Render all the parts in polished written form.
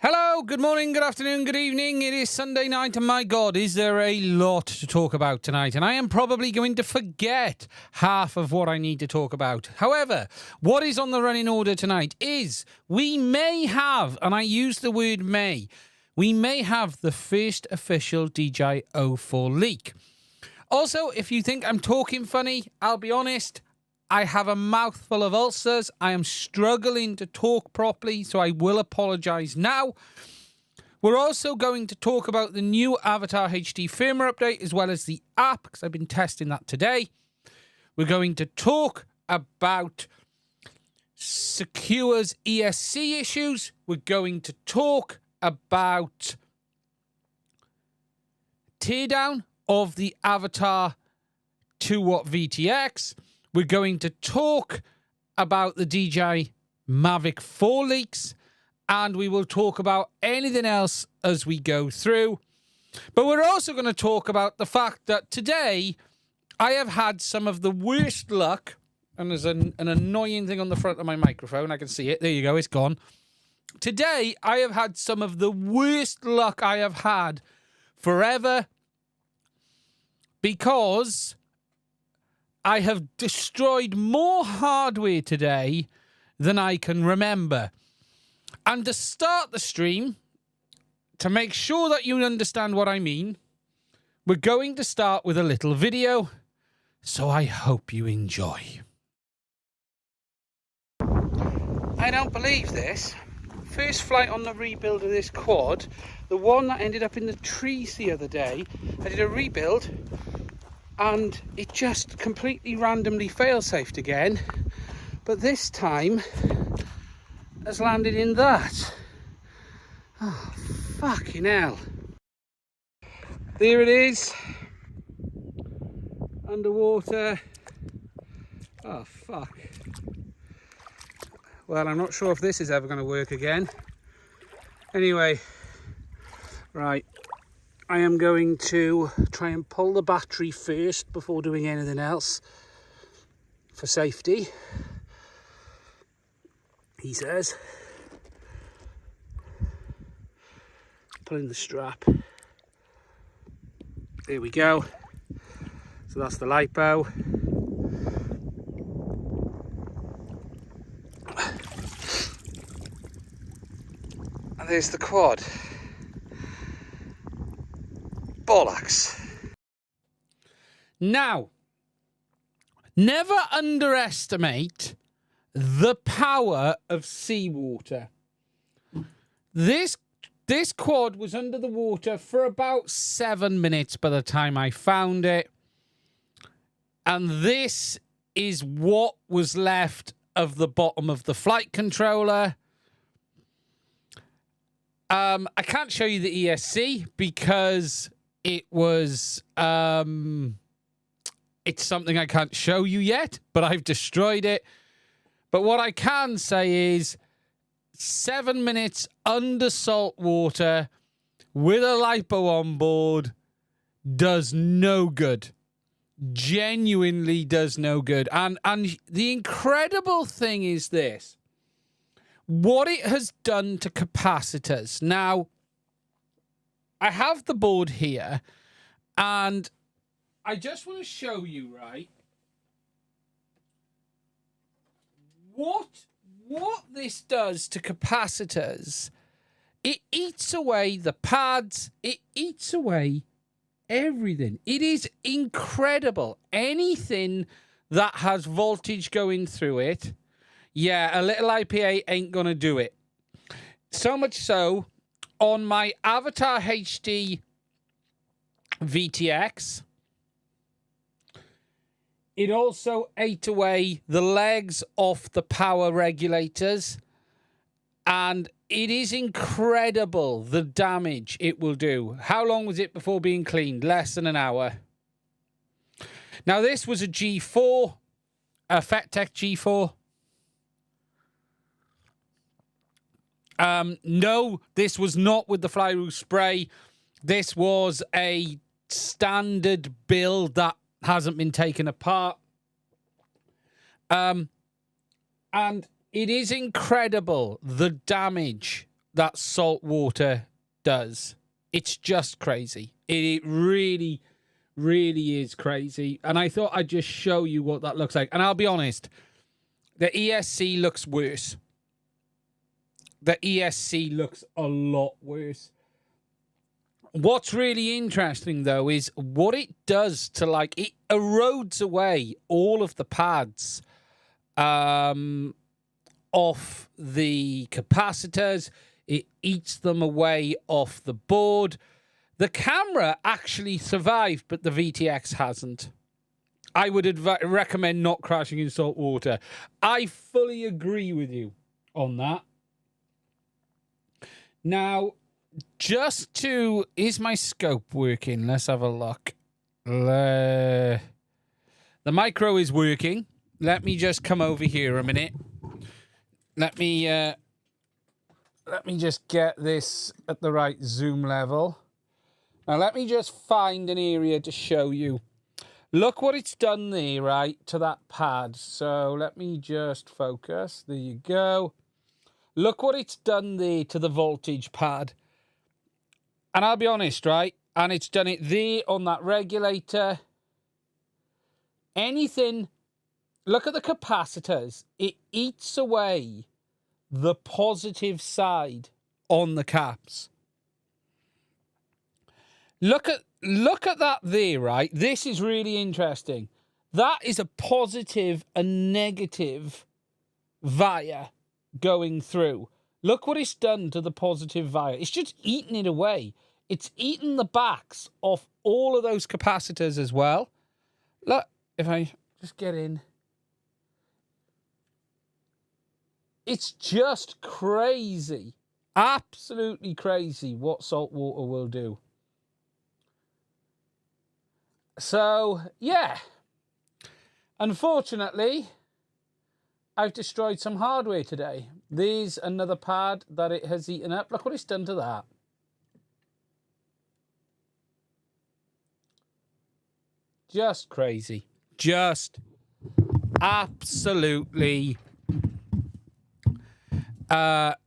Hello, good morning, good afternoon, good evening. It is Sunday night, and my God, is there a lot to talk about tonight? And I am probably going to forget half of what I need to talk about. However, what is on the running order tonight is we may have, and I use the word may, we may have the first official DJI O4 leak. Also, if you think I'm talking funny, I'll be honest, I have a mouthful of ulcers. I am struggling to talk properly, so I will apologise now. We're also going to talk about the new Avatar HD firmware update, as well as the app, because I've been testing that today. We're going to talk about Secure's ESC issues. We're going to talk about teardown of the Avatar 2-watt VTX. We're going to talk about the DJI Mavic 4 leaks, and we will talk about anything else as we go through. But we're also going to talk about the fact that today I have had some of the worst luck, and there's an annoying thing on the front of my microphone. I can see it. There you go. It's gone. Today I have had some of the worst luck I have had forever, because I have destroyed more hardware today than I can remember. And to start the stream, to make sure that you understand what I mean, we're going to start with a little video, so I hope you enjoy. I don't believe this. First flight on the rebuild of this quad, the one that ended up in the trees the other day, I did a rebuild, and it just completely randomly fail-safed again, but this time has landed in that. Oh, fucking hell. There it is, underwater. Oh, fuck. Well, I'm not sure if this is ever going to work again. Anyway, right. I am going to try and pull the battery first before doing anything else for safety, he says. Pulling the strap. There we go. So that's the lipo. And there's the quad. Bollocks. Now, never underestimate the power of seawater. This quad was under the water for about 7 minutes by the time I found it. And this is what was left of the bottom of the flight controller. I can't show you the ESC because it was, it's something I can't show you yet, but I've destroyed it. But what I can say is 7 minutes under salt water with a lipo on board does no good. Genuinely does no good. And the incredible thing is this. What it has done to capacitors. Now, I have the board here, and I just want to show you, right, what this does to capacitors. It eats away the pads. It eats away everything. It is incredible. Anything that has voltage going through it, yeah, a little IPA ain't going to do it. So much so, on my Avatar HD VTX, it also ate away the legs off the power regulators, and it is incredible the damage it will do. How long was it before being cleaned? Less than an hour. Now, this was a G4, a FetTech G4. No, this was not with the fly roof spray. This was a standard build that hasn't been taken apart. And it is incredible the damage that salt water does. It's just crazy. It really, really is crazy. And I thought I'd just show you what that looks like. And I'll be honest, the ESC looks worse. The ESC looks a lot worse. What's really interesting, though, is what it does to, like, it erodes away all of the pads off the capacitors. It eats them away off the board. The camera actually survived, but the VTX hasn't. I would recommend not crashing in salt water. I fully agree with you on that. Now, is my scope working? Let's have a look. The micro is working. Let me just come over here a minute. Let me just get this at the right zoom level. Now, let me just find an area to show you. Look what it's done there, right, to that pad. So let me just focus. There you go. Look what it's done there to the voltage pad. And I'll be honest, right? And it's done it there on that regulator. Anything, look at the capacitors. It eats away the positive side on the caps. Look at that there, right? This is really interesting. That is a positive and negative via going through. Look what it's done to the positive via. It's just eaten it away. It's eaten the backs off all of those capacitors as well. Look, if I just get in. It's just crazy. Absolutely crazy what salt water will do. So, yeah. Unfortunately, I've destroyed some hardware today. There's another pad that it has eaten up. Look what it's done to that. Just crazy. Just absolutely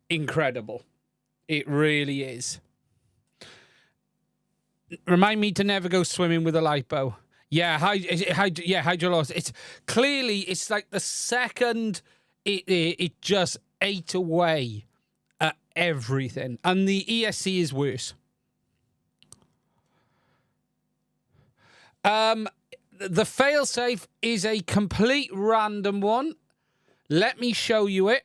incredible. It really is. Remind me to never go swimming with a lipo. Yeah, hydrolysis. It's clearly, it's like the second it just ate away at everything. And the ESC is worse. The failsafe is a complete random one. Let me show you it.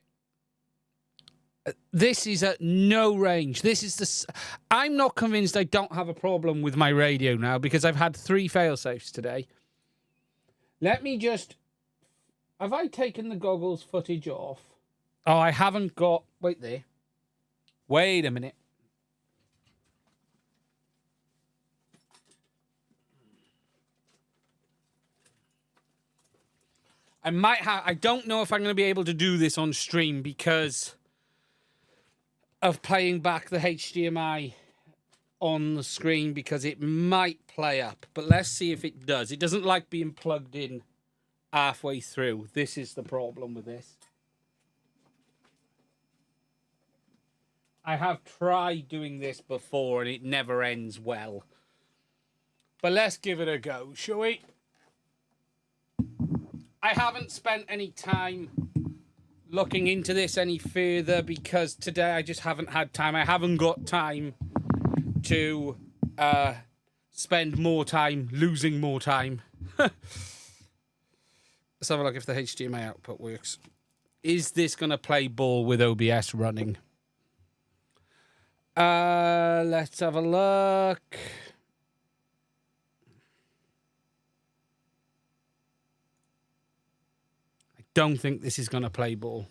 This is at no range. This is I'm not convinced I don't have a problem with my radio now because I've had 3 failsafes today. Let me just... Have I taken the goggles footage off? Oh, I haven't got... Wait there. Wait a minute. I might have... I don't know if I'm going to be able to do this on stream because of playing back the HDMI on the screen because it might play up. But let's see if it does. It doesn't like being plugged in halfway through. This is the problem with this. I have tried doing this before and it never ends well. But let's give it a go, shall we? I haven't spent any time looking into this any further because today I just haven't had time. I haven't got time to spend more time losing more time. Let's have a look if the HDMI output works. Is this going to play ball with OBS running? Let's have a look. Don't think this is going to play ball.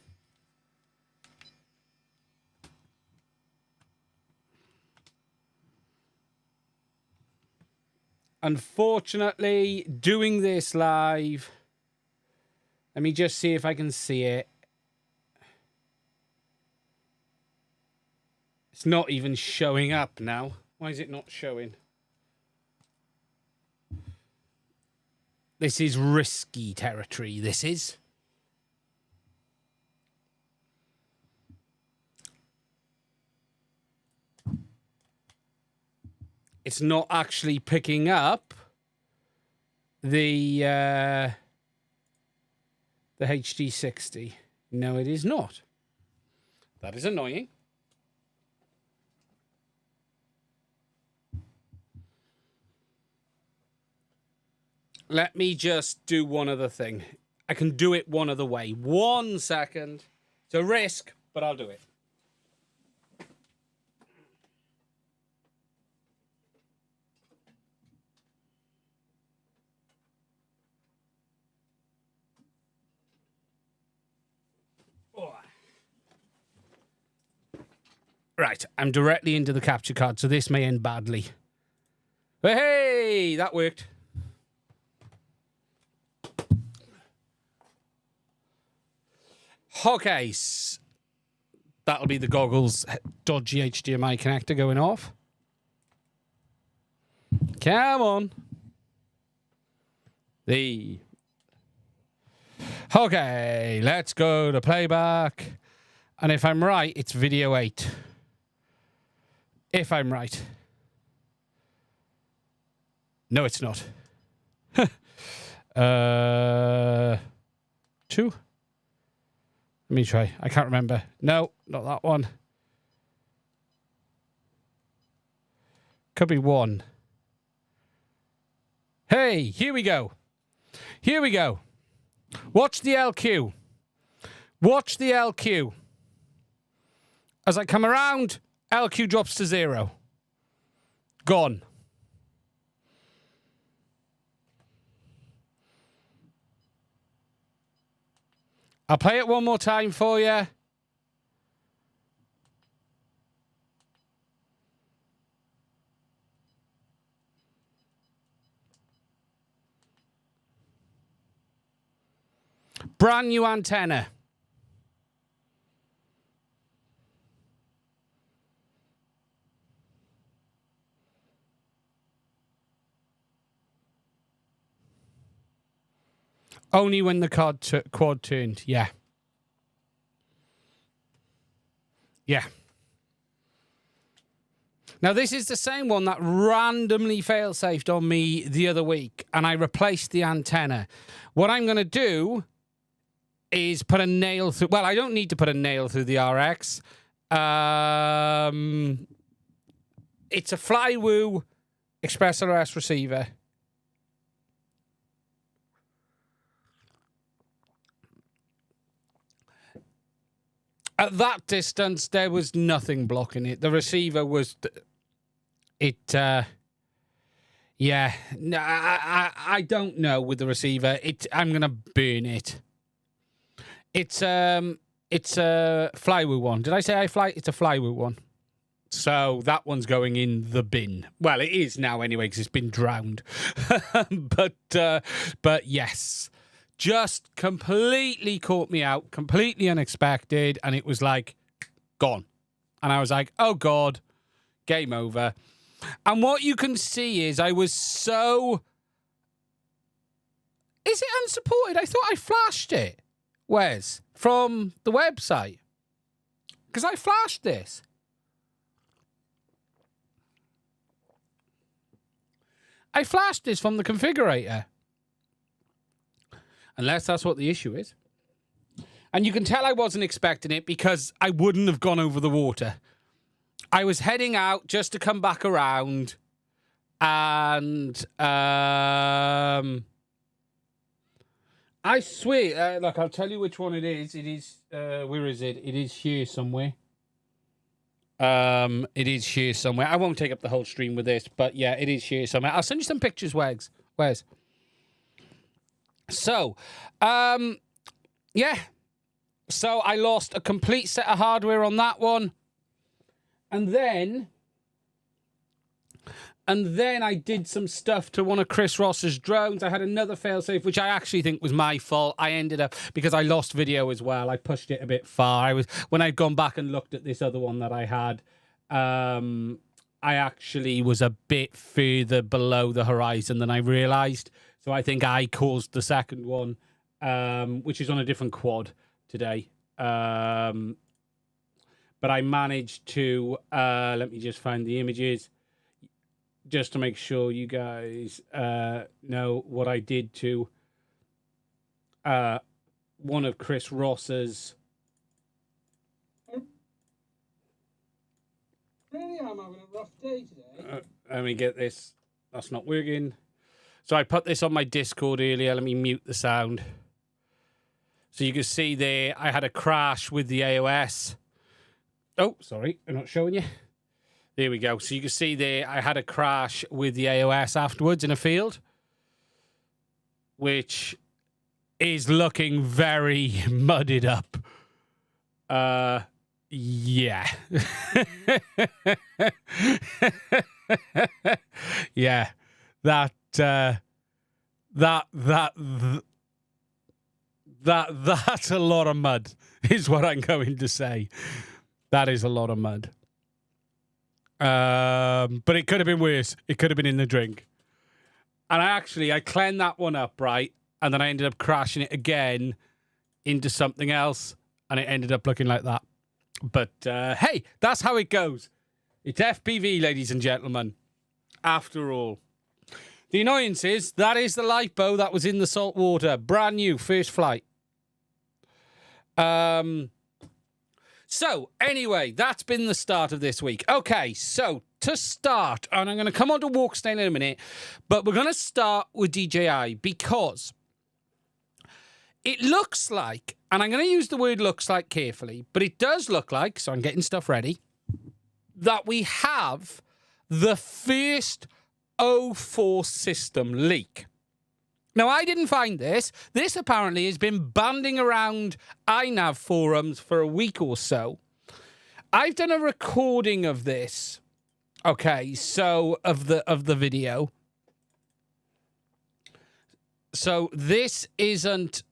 Unfortunately, doing this live, let me just see if I can see it. It's not even showing up now. Why is it not showing? This is risky territory, this is. it's not actually picking up the HD60. No, it is not. That is annoying. Let me just do one other thing. I can do it one other way. 1 second. It's a risk, but I'll do it. Right, I'm directly into the capture card, so this may end badly. But hey, that worked. Okay, that'll be the goggles dodgy HDMI connector going off. Come on. Okay, let's go to playback. And if I'm right, it's video 8. If I'm right. No, it's not. 2. Let me try. I can't remember. No, not that one. Could be 1. Hey, here we go. Here we go. Watch the LQ. Watch the LQ. As I come around, LQ drops to 0. Gone. I'll play it one more time for you. Brand new antenna. Only when the quad turned, yeah. Yeah. Now, this is the same one that randomly fail-safed on me the other week, and I replaced the antenna. What I'm going to do is put a nail through... Well, I don't need to put a nail through the RX. It's a Flywoo Express ELRS receiver. At that distance, there was nothing blocking it. The receiver was... Yeah. No, I don't know with the receiver. I'm going to burn it. It's a Flywoo one. Did I say It's a Flywoo one. So that one's going in the bin. Well, it is now anyway because it's been drowned. But yes. Just completely caught me out, completely unexpected, and it was like, gone. And I was like, oh, God, game over. And what you can see is I was so... Is it unsupported? I thought I flashed it. Wes, from the website. Because I flashed this. I flashed this from the configurator. Unless that's what the issue is. And you can tell I wasn't expecting it because I wouldn't have gone over the water. I was heading out just to come back around. And I swear, look, I'll tell you which one it is. It is, where is it? It is here somewhere. It is here somewhere. I won't take up the whole stream with this, but yeah, it is here somewhere. I'll send you some pictures, Wes. So, yeah. So I lost a complete set of hardware on that one. And then I did some stuff to one of Chris Ross's drones. I had another failsafe, which I actually think was my fault. I ended up, because I lost video as well, I pushed it a bit far. When I'd gone back and looked at this other one that I had, I actually was a bit further below the horizon than I realised. So I think I caused the second one, which is on a different quad today. But I managed to, let me just find the images. just to make sure you guys know what I did to one of Chris Ross's. Really, I'm having a rough day today. Let me get this. That's not working. So I put this on my Discord earlier. Let me mute the sound. So you can see there, I had a crash with the AOS. Oh, sorry, I'm not showing you. There we go. So you can see there, I had a crash with the AOS afterwards in a field, which is looking very mudded up. Yeah. Yeah. That's a lot of mud, is what I'm going to say. That is a lot of mud. But it could have been worse. It could have been in the drink. And I cleaned that one up, right? And then I ended up crashing it again into something else. And it ended up looking like that. But hey, that's how it goes. It's FPV, ladies and gentlemen. After all. The annoyance is, that is the lipo that was in the salt water. Brand new, first flight. So, anyway, that's been the start of this week. Okay, so, to start, and I'm going to come on to Walkstone in a minute, but we're going to start with DJI because it looks like, and I'm going to use the word looks like carefully, but it does look like, so I'm getting stuff ready, that we have the first O4 system leak. Now, I didn't find this. This apparently has been banding around iNav forums for a week or so. I've done a recording of this. Okay, so of the video. So this isn't.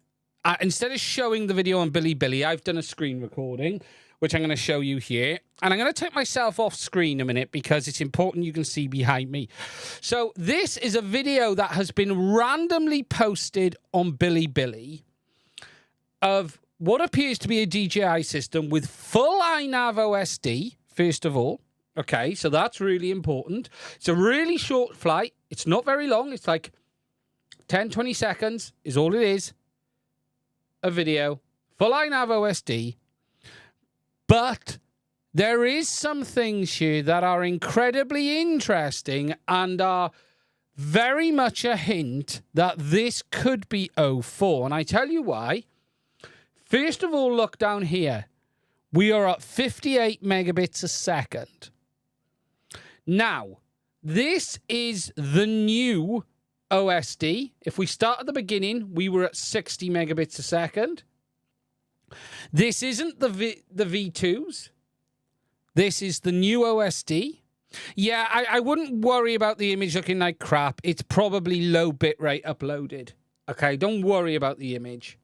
Instead of showing the video on Bilibili, I've done a screen recording, which I'm going to show you here. And I'm going to take myself off screen a minute because it's important you can see behind me. So this is a video that has been randomly posted on Bilibili of what appears to be a DJI system with full iNav OSD, first of all. Okay, so that's really important. It's a really short flight. It's not very long. It's like 10, 20 seconds is all it is. A video, full iNav OSD. But there is some things here that are incredibly interesting and are very much a hint that this could be O4. And I tell you why. First of all, look down here. We are at 58 megabits a second. Now, this is the new OSD. If we start at the beginning, we were at 60 megabits a second. This isn't the V2s. This is the new OSD. Yeah, I wouldn't worry about the image looking like crap. It's probably low bitrate uploaded. Okay, don't worry about the image.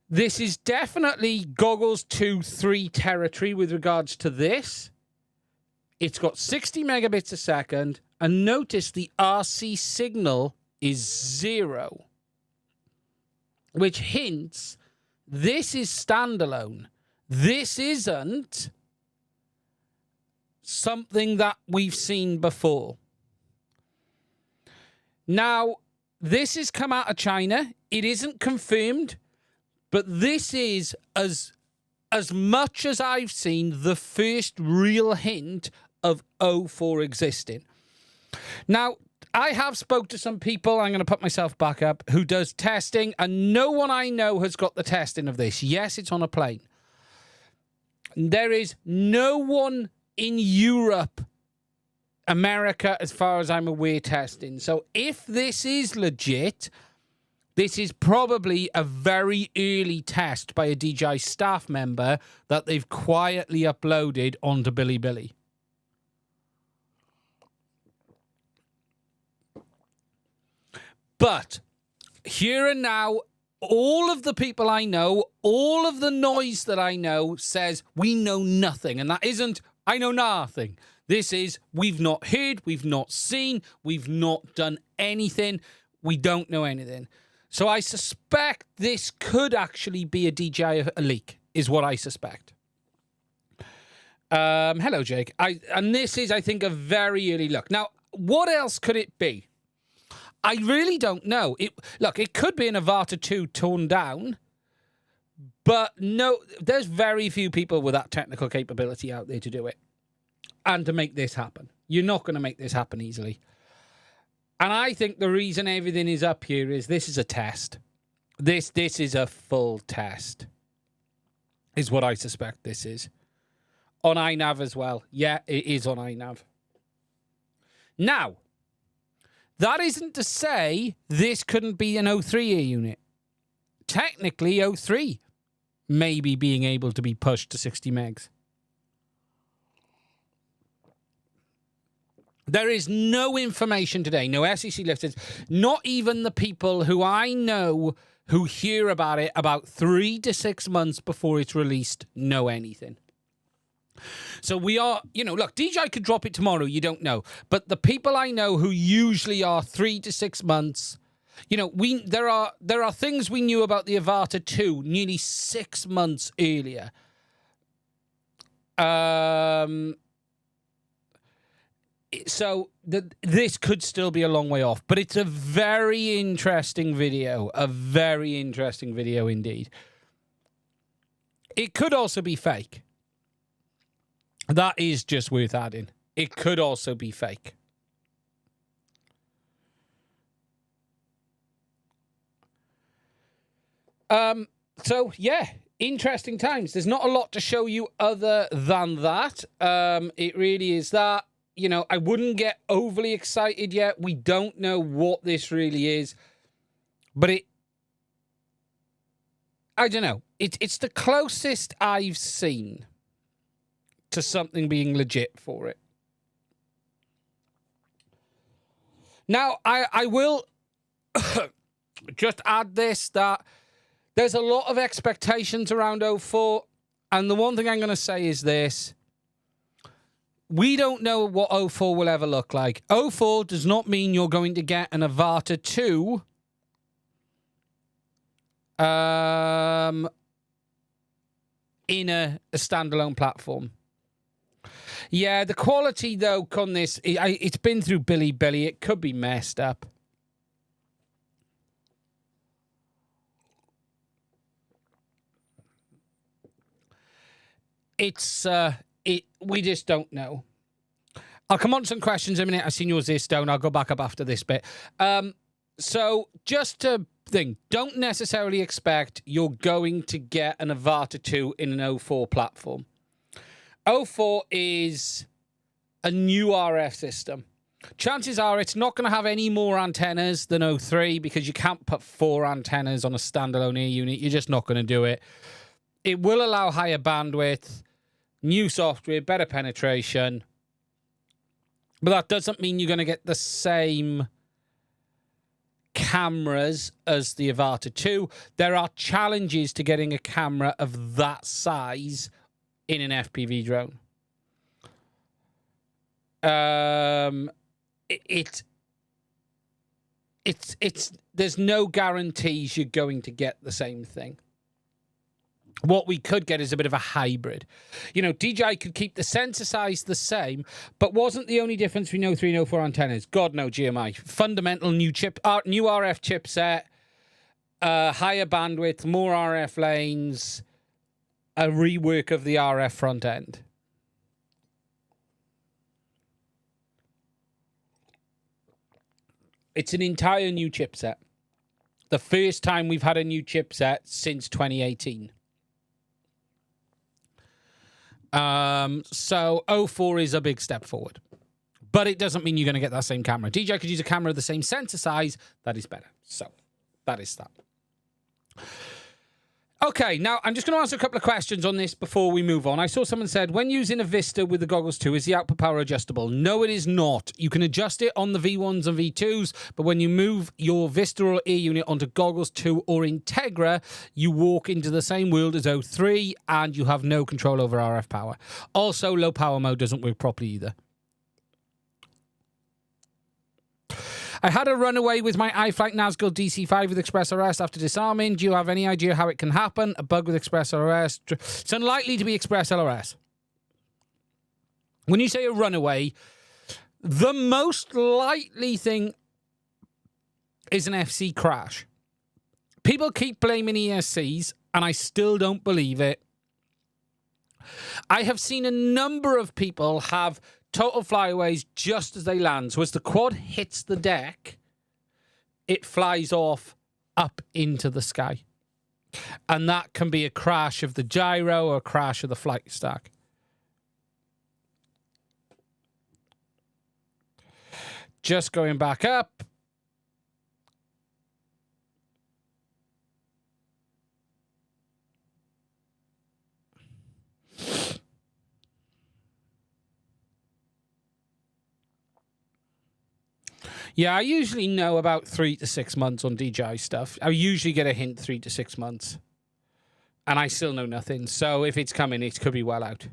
This is definitely Goggles 2-3 territory with regards to this. It's got 60 megabits a second. And notice the RC signal is 0. Which hints this is standalone. This isn't something that we've seen before. Now, this has come out of China. It isn't confirmed, but this is, as much as I've seen, the first real hint of O4 existing. Now, I have spoke to some people, I'm going to put myself back up, who does testing, and no one I know has got the testing of this. Yes, it's on a plane. There is no one in Europe, America, as far as I'm aware, testing. So if this is legit, this is probably a very early test by a DJI staff member that they've quietly uploaded onto Bilibili. But here and now, all of the people I know, all of the noise that I know says we know nothing. And that isn't, I know nothing. This is, we've not heard, we've not seen, we've not done anything. We don't know anything. So I suspect this could actually be a DJI leak, is what I suspect. Hello, Jake. And this is, I think, a very early look. Now, what else could it be? I really don't know. Look, it could be an Avata 2 toned down, but no, there's very few people with that technical capability out there to do it and to make this happen. You're not going to make this happen easily. And I think the reason everything is up here is this is a test. This is a full test, is what I suspect this is. On iNav as well. Yeah, it is on iNav. Now, that isn't to say this couldn't be an O3 air unit. Technically, O3 may be being able to be pushed to 60 megs. There is no information today, no SEC listings, not even the people who I know who hear about it about 3 to 6 months before it's released know anything. So we are, look, DJI could drop it tomorrow, you don't know. But the people I know who usually are 3 to 6 months, there are things we knew about the Avata 2 nearly 6 months earlier. So this could still be a long way off, but it's a very interesting video, indeed. It could also be fake. That is just worth adding. It could also be fake. So, yeah, interesting times. There's not a lot to show you other than that. It really is that. I wouldn't get overly excited yet. We don't know what this really is. But I don't know. It's the closest I've seen to something being legit for it. Now, I will just add this, that there's a lot of expectations around 04, and the one thing I'm going to say is this. We don't know what 04 will ever look like. 04 does not mean you're going to get an Avata 2 in a standalone platform. Yeah, the quality, though, on this, it's been through Billy. It could be messed up. We just don't know. I'll come on to some questions in a minute. I've seen yours there, Stone. I'll go back up after this bit. So just to think, don't necessarily expect you're going to get an Avata 2 in an 04 platform. 04 is a new RF system. Chances are it's not going to have any more antennas than 03 because you can't put 4 antennas on a standalone air unit. You're just not going to do it. It will allow higher bandwidth, new software, better penetration. But that doesn't mean you're going to get the same cameras as the Avata 2. There are challenges to getting a camera of that size in an FPV drone. There's no guarantees you're going to get the same thing. What we could get is a bit of a hybrid. DJI could keep the sensor size the same, but wasn't the only difference between 03 and 04 antennas? God, no, GMI. Fundamental new new RF chipset, higher bandwidth, more RF lanes, a rework of the RF front end. It's an entire new chipset. The first time we've had a new chipset since 2018. So 04 is a big step forward. But it doesn't mean you're going to get that same camera. DJI could use a camera of the same sensor size. That is better. So that is that. Okay, now I'm just going to answer a couple of questions on this before we move on. I saw someone said, when using a Vista with the Goggles 2, is the output power adjustable? No, it is not. You can adjust it on the V1s and V2s, but when you move your Vista or Air unit onto Goggles 2 or Integra, you walk into the same world as 03 and you have no control over RF power. Also, low power mode doesn't work properly either. I had a runaway with my iFlight Nazgul DC5 with ExpressRS after disarming. Do you have any idea how it can happen? A bug with ExpressRS. It's unlikely to be ExpressLRS. when you say a runaway, the most likely thing is an FC crash. People keep blaming ESCs, and I still don't believe it. I have seen a number of people have total flyaways just as they land. So as the quad hits the deck, it flies off up into the sky. And that can be a crash of the gyro or a crash of the flight stack. Just going back up. Yeah, I usually know about 3 to 6 months on DJI stuff. I usually get a hint 3 to 6 months. And I still know nothing. So if it's coming, it could be well out.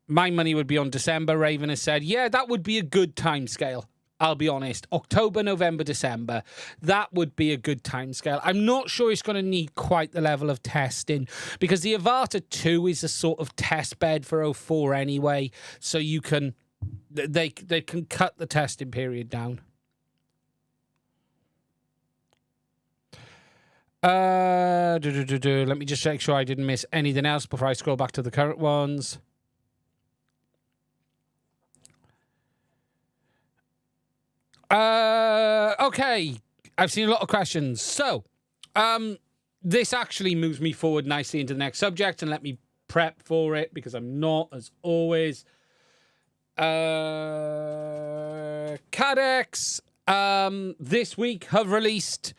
My money would be on December, Raven has said. Yeah, that would be a good time scale. I'll be honest. October, November, December. That would be a good time scale. I'm not sure it's going to need quite the level of testing because the Avata 2 is a sort of test bed for 04 anyway. So you can... They can cut the testing period down. Let me just make sure I didn't miss anything else before I scroll back to the current ones. Okay. I've seen a lot of questions. So, this actually moves me forward nicely into the next subject, and let me prep for it because I'm not, as always. Cadex this week have released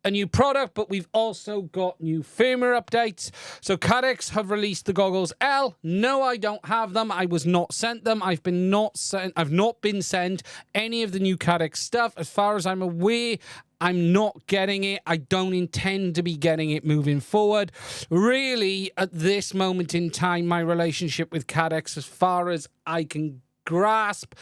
a new product, but we've also got new firmware updates. So Cadex have released the goggles L. No, I don't have them. I was not sent them. I've not been sent any of the new Cadex stuff. As far as I'm aware, I'm not getting it. I don't intend to be getting it moving forward. Really, at this moment in time, my relationship with Cadex, as far as I can grasp,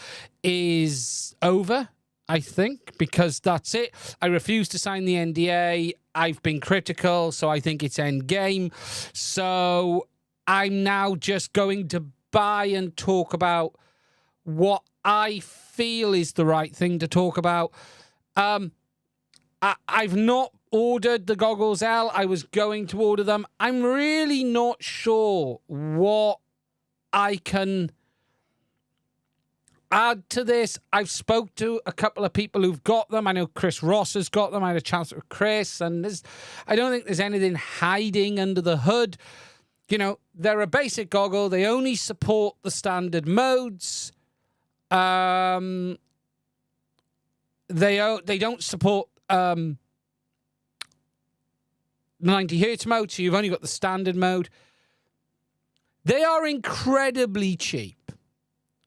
is over, I think, because that's it. I refuse to sign the NDA. I've been critical, so I think it's end game. So I'm now just going to buy and talk about what I feel is the right thing to talk about. I've not ordered the goggles L. I was going to order them. I'm really not sure what I can add to this. I've spoke to a couple of people who've got them. I know Chris Ross has got them. I had a chance with Chris, and I don't think there's anything hiding under the hood. You know, they're a basic goggle. They only support the standard modes. They don't support 90 hertz mode, so you've only got the standard mode. They are incredibly cheap.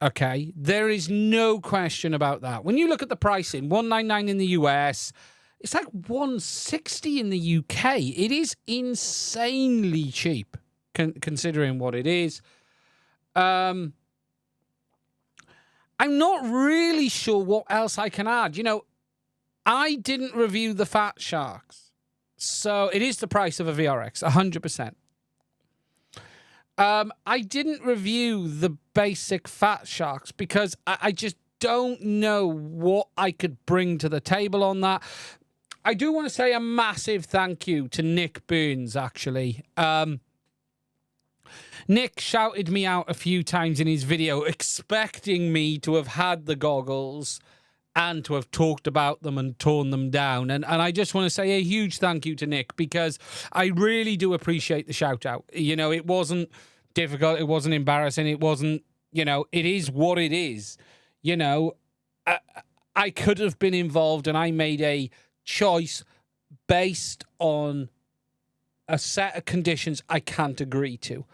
Okay, there is no question about that. When you look at the pricing, $199 in the US, it's like $160 in the UK. It is insanely cheap, considering what it is. I'm not really sure what else I can add. You know, I didn't review the Fat Sharks, so it is the price of a VRX, 100%. I didn't review the basic Fat Sharks because I just don't know what I could bring to the table on that. I do want to say a massive thank you to Nick Burns, actually. Nick shouted me out a few times in his video, expecting me to have had the goggles and to have talked about them and torn them down. And I just want to say a huge thank you to Nick because I really do appreciate the shout out. You know, it wasn't difficult. It wasn't embarrassing. It wasn't, you know, it is what it is. You know, I could have been involved and I made a choice based on a set of conditions I can't agree to.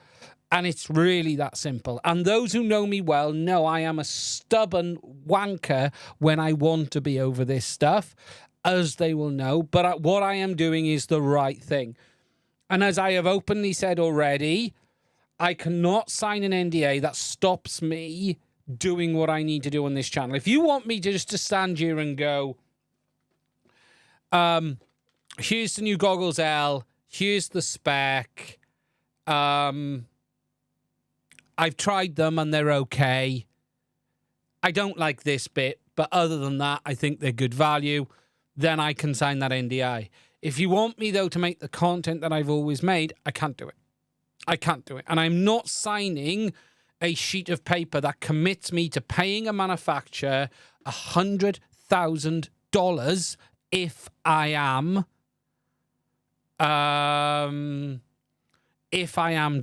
And it's really that simple. And those who know me well know I am a stubborn wanker when I want to be over this stuff, as they will know. But what I am doing is the right thing. And as I have openly said already, I cannot sign an NDA that stops me doing what I need to do on this channel. If you want me to just to stand here and go, here's the new goggles L, here's the spec, I've tried them and they're okay. I don't like this bit, but other than that, I think they're good value. Then I can sign that NDA. If you want me, though, to make the content that I've always made, I can't do it. I can't do it. And I'm not signing a sheet of paper that commits me to paying a manufacturer $100,000 if I am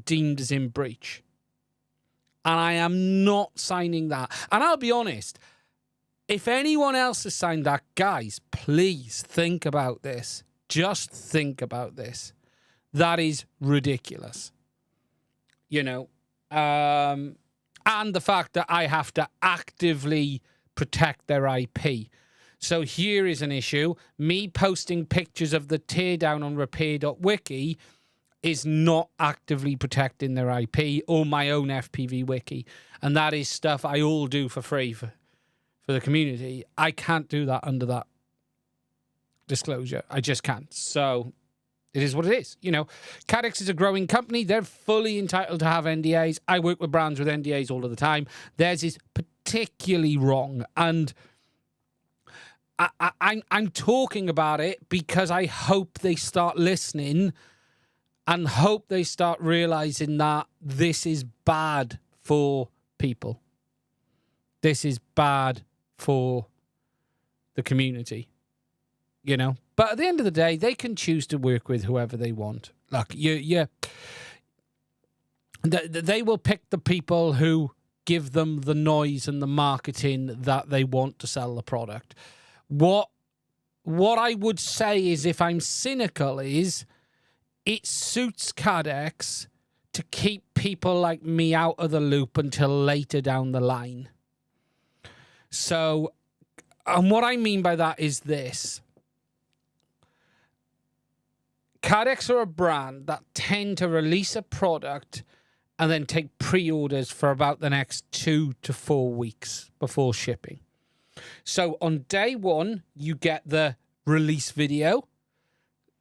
deemed as in breach. And I am not signing that. And I'll be honest, if anyone else has signed that, guys, please think about this. Just think about this. That is ridiculous. You know, and the fact that I have to actively protect their IP. So here is an issue. Me posting pictures of the teardown on repair.wiki is not actively protecting their IP or my own FPV wiki. And that is stuff I all do for free for the community. I can't do that under that disclosure. I just can't. So it is what it is. You know, Cadex is a growing company. They're fully entitled to have NDAs. I work with brands with NDAs all of the time. Theirs is particularly wrong. And I'm talking about it because I hope they start listening and hope they start realizing that this is bad for people. This is bad for the community, you know. But at the end of the day, they can choose to work with whoever they want. Like, they will pick the people who give them the noise and the marketing that they want to sell the product. What I would say is, if I'm cynical, is it suits Cadex to keep people like me out of the loop until later down the line. So, and what I mean by that is this. Cadex are a brand that tend to release a product and then take pre-orders for about the next 2 to 4 weeks before shipping. So on day one, you get the release video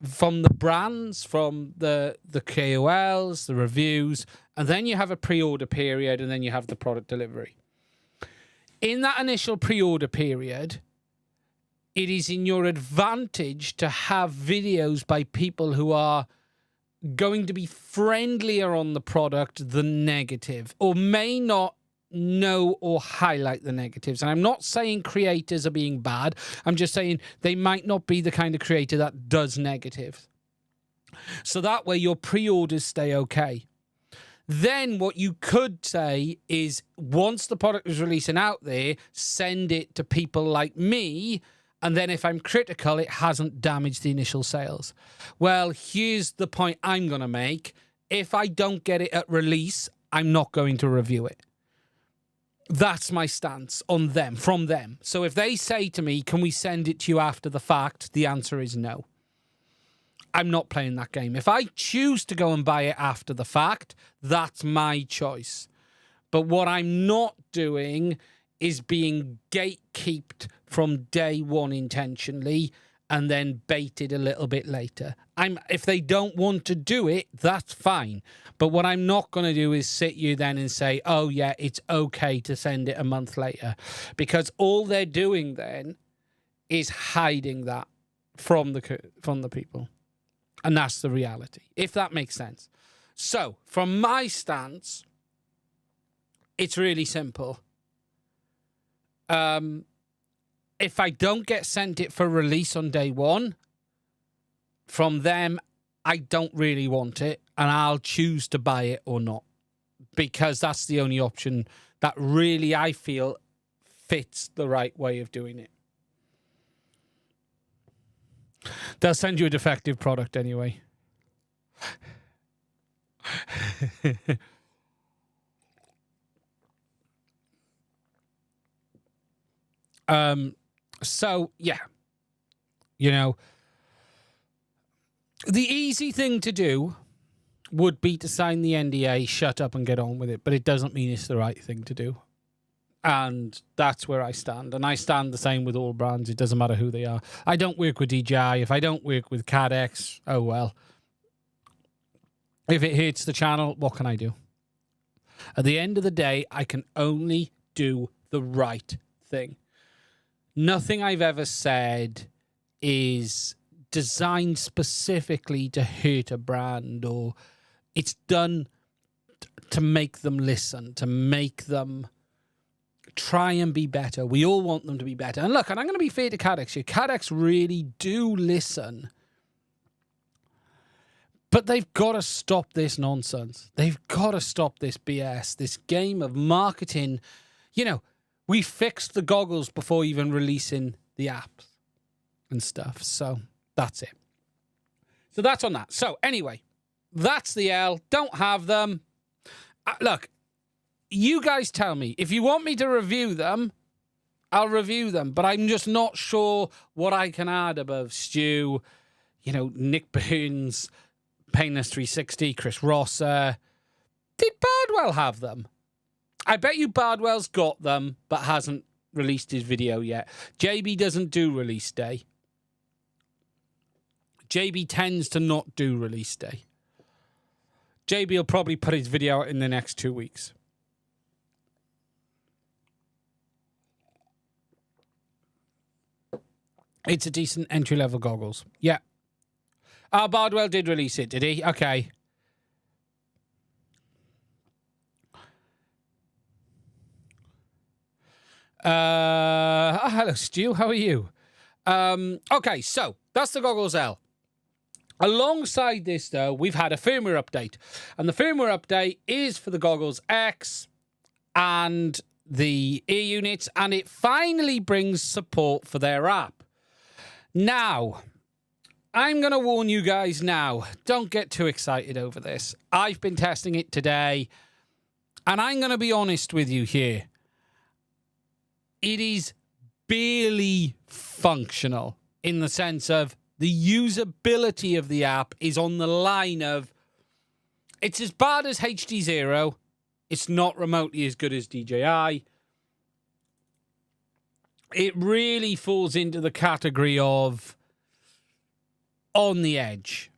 from the brands, from the KOLs, the reviews, and then you have a pre-order period, and then you have the product delivery. In that initial pre-order period, it is in your advantage to have videos by people who are going to be friendlier on the product than negative, or may not know or highlight the negatives. And I'm not saying creators are being bad. I'm just saying they might not be the kind of creator that does negatives. So that way your pre-orders stay okay. Then what you could say is, once the product is releasing out there, send it to people like me. And then if I'm critical, it hasn't damaged the initial sales. Well, here's the point I'm going to make. If I don't get it at release, I'm not going to review it. That's my stance on them, from them. So if they say to me, can we send it to you after the fact? The answer is no. I'm not playing that game. If I choose to go and buy it after the fact, that's my choice. But what I'm not doing is being gatekeeped from day one intentionally and then baited a little bit later. If they don't want to do it, that's fine. But what I'm not going to do is sit you then and say, oh yeah, it's okay to send it a month later. Because all they're doing then is hiding that from the people. And that's the reality, if that makes sense. So, from my stance, it's really simple. If I don't get sent it for release on day one, from them, I don't really want it, and I'll choose to buy it or not, because that's the only option that really I feel fits the right way of doing it. They'll send you a defective product anyway. So, yeah. You know, the easy thing to do would be to sign the NDA, shut up and get on with it, but it doesn't mean it's the right thing to do. And that's where I stand. And I stand the same with all brands. It doesn't matter who they are. I don't work with DJI. If I don't work with Cadex, oh well. If it hits the channel, what can I do? At the end of the day, I can only do the right thing. Nothing I've ever said is designed specifically to hurt a brand, or it's done to make them listen, to make them try and be better. We all want them to be better. And look, and I'm going to be fair to Cadex here. Cadex really do listen. But they've got to stop this nonsense. They've got to stop this BS, this game of marketing. You know, we fixed the goggles before even releasing the apps and stuff. So that's it. So that's on that. So anyway, that's the L. Don't have them. Look, you guys tell me. If you want me to review them, I'll review them. But I'm just not sure what I can add above Stu, you know, Nick Burns, Painless 360, Chris Rosser. Did Bardwell have them? I bet you Bardwell's got them, but hasn't released his video yet. JB doesn't do release day. JB tends to not do release day. JB will probably put his video out in the next 2 weeks. It's a decent entry-level goggles. Yeah. Bardwell did release it, did he? Okay. Hello, Stu. How are you? Okay, so that's the Goggles L. Alongside this, though, we've had a firmware update. And the firmware update is for the Goggles X and the ear units. And it finally brings support for their app. Now, I'm going to warn you guys now. Don't get too excited over this. I've been testing it today. And I'm going to be honest with you here. It is barely functional in the sense of the usability of the app is on the line of it's as bad as HD0. It's not remotely as good as DJI. It really falls into the category of on the edge.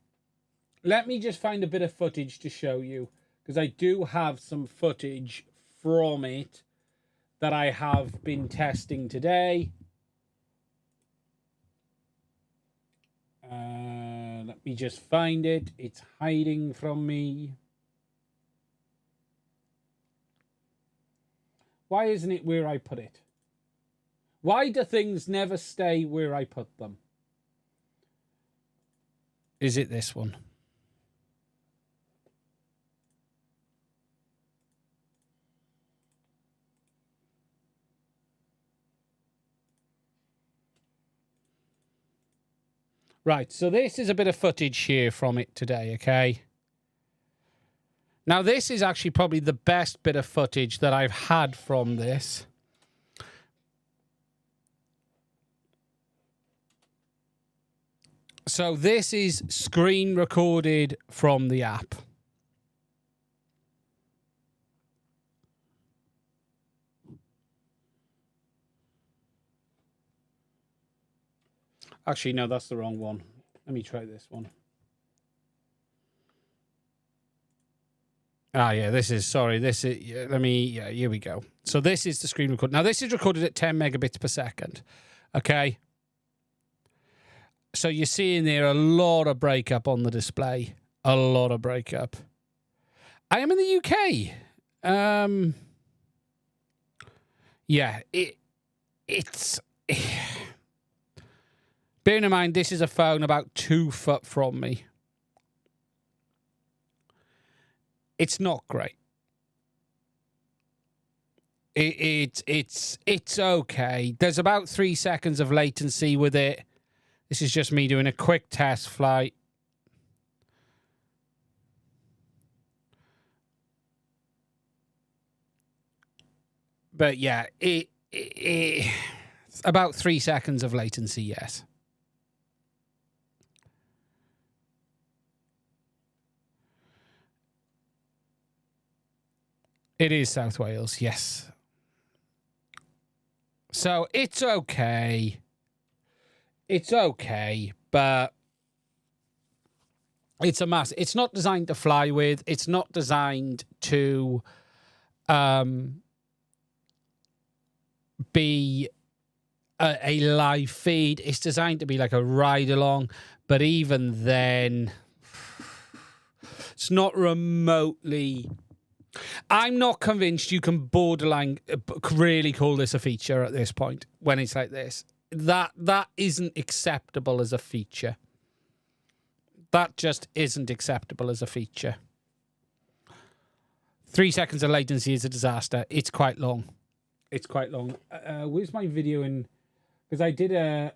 Let me just find a bit of footage to show you, because I do have some footage from it that I have been testing today. Let me just find it. It's hiding from me. Why isn't it where I put it? Why do things never stay where I put them? Is it this one? Right, so this is a bit of footage here from it today, okay? Now, this is actually probably the best bit of footage that I've had from this. So this is screen recorded from the app. Actually, no, that's the wrong one. Let me try this one. Ah, yeah, this is, sorry, this is, yeah, here we go. So this is the screen record. Now, this is recorded at 10 megabits per second, okay? So you're seeing there a lot of breakup on the display. A lot of breakup. I am in the UK. Yeah, it's... Bearing in mind, this is a phone about 2 foot from me. It's not great. It's okay. There's about 3 seconds of latency with it. This is just me doing a quick test flight. But yeah, it's about 3 seconds of latency, yes. It is South Wales, yes. So it's okay. It's okay, but it's a mass. It's not designed to fly with. It's not designed to be a live feed. It's designed to be like a ride along, but even then, it's not remotely. I'm not convinced you can borderline really call this a feature at this point when it's like this. That isn't acceptable as a feature. That just isn't acceptable as a feature. 3 seconds of latency is a disaster. It's quite long. It's quite long. Where's my video in? Because I did a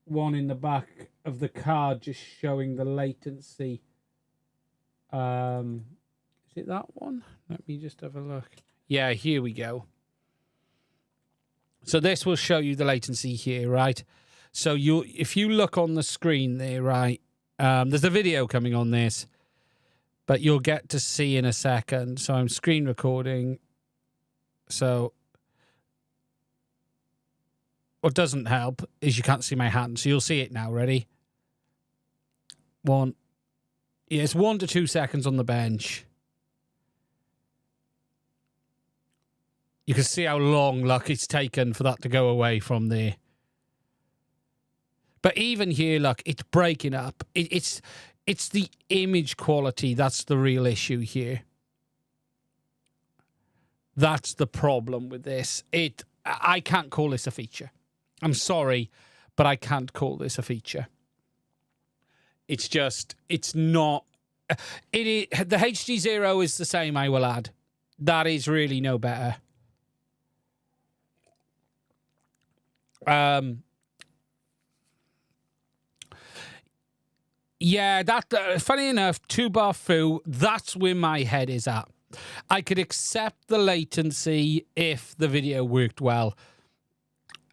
one in the back of the car just showing the latency. Is it that one? Let me just have a look. Yeah, here we go. So this will show you the latency here, right? So if you look on the screen there, right, there's a video coming on this, but you'll get to see in a second. So I'm screen recording. So what doesn't help is you can't see my hand. So you'll see it now. Ready? One. Yeah, it's 1 to 2 seconds on the bench. You can see how long, look, it's taken for that to go away from there. But even here, look, it's breaking up. It's the image quality that's the real issue here. That's the problem with this. I can't call this a feature. I'm sorry, but I can't call this a feature. It's just, it's not. The HD0 is the same, I will add. That is really no better. Yeah, that funny enough, 2-bar foo, that's where my head is at. I could accept the latency if the video worked well.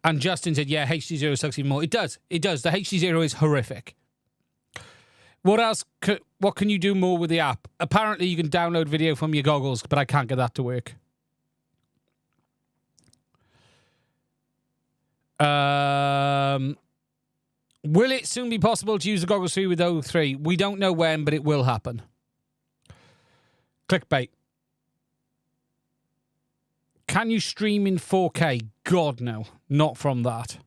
And Justin said, yeah, HD0 sucks even more. It does. It does. The HD0 is horrific. What else? What can you do more with the app? Apparently, you can download video from your goggles, but I can't get that to work. Will it soon be possible to use the goggles 3 with O3? We don't know when, but it will happen. Clickbait. Can you stream in 4K? God, no. Not from that.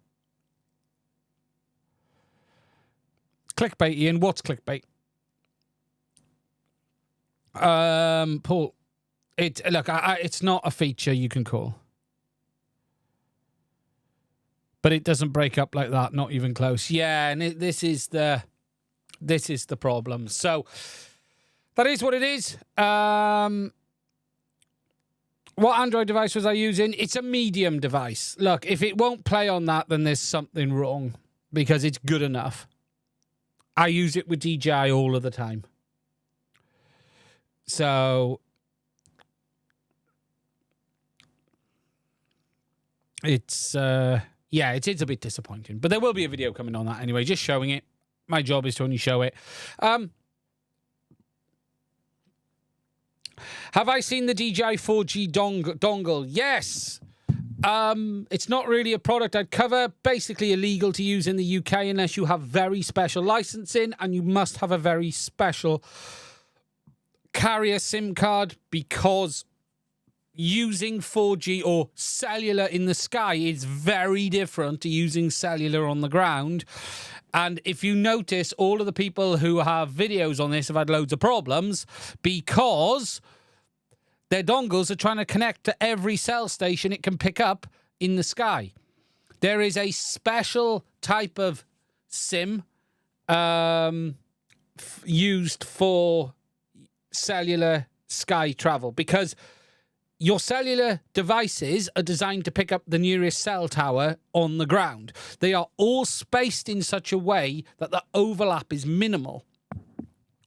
Clickbait, Ian. What's clickbait? Paul. It's not a feature you can call. But it doesn't break up like that, not even close. Yeah, and this is the problem. So that is what it is. What Android device was I using? It's a medium device. Look, if it won't play on that, then there's something wrong because it's good enough. I use it with DJI all of the time. So it's yeah, it's a bit disappointing. But there will be a video coming on that anyway, just showing it. My job is to only show it. Have I seen the DJI 4G dongle? Yes. It's not really a product I'd cover. Basically illegal to use in the UK unless you have very special licensing, and you must have a very special carrier SIM card, because using 4G or cellular in the sky is very different to using cellular on the ground. And if you notice, all of the people who have videos on this have had loads of problems because their dongles are trying to connect to every cell station it can pick up in the sky. There is a special type of SIM used for cellular sky travel, because your cellular devices are designed to pick up the nearest cell tower on the ground. They are all spaced in such a way that the overlap is minimal.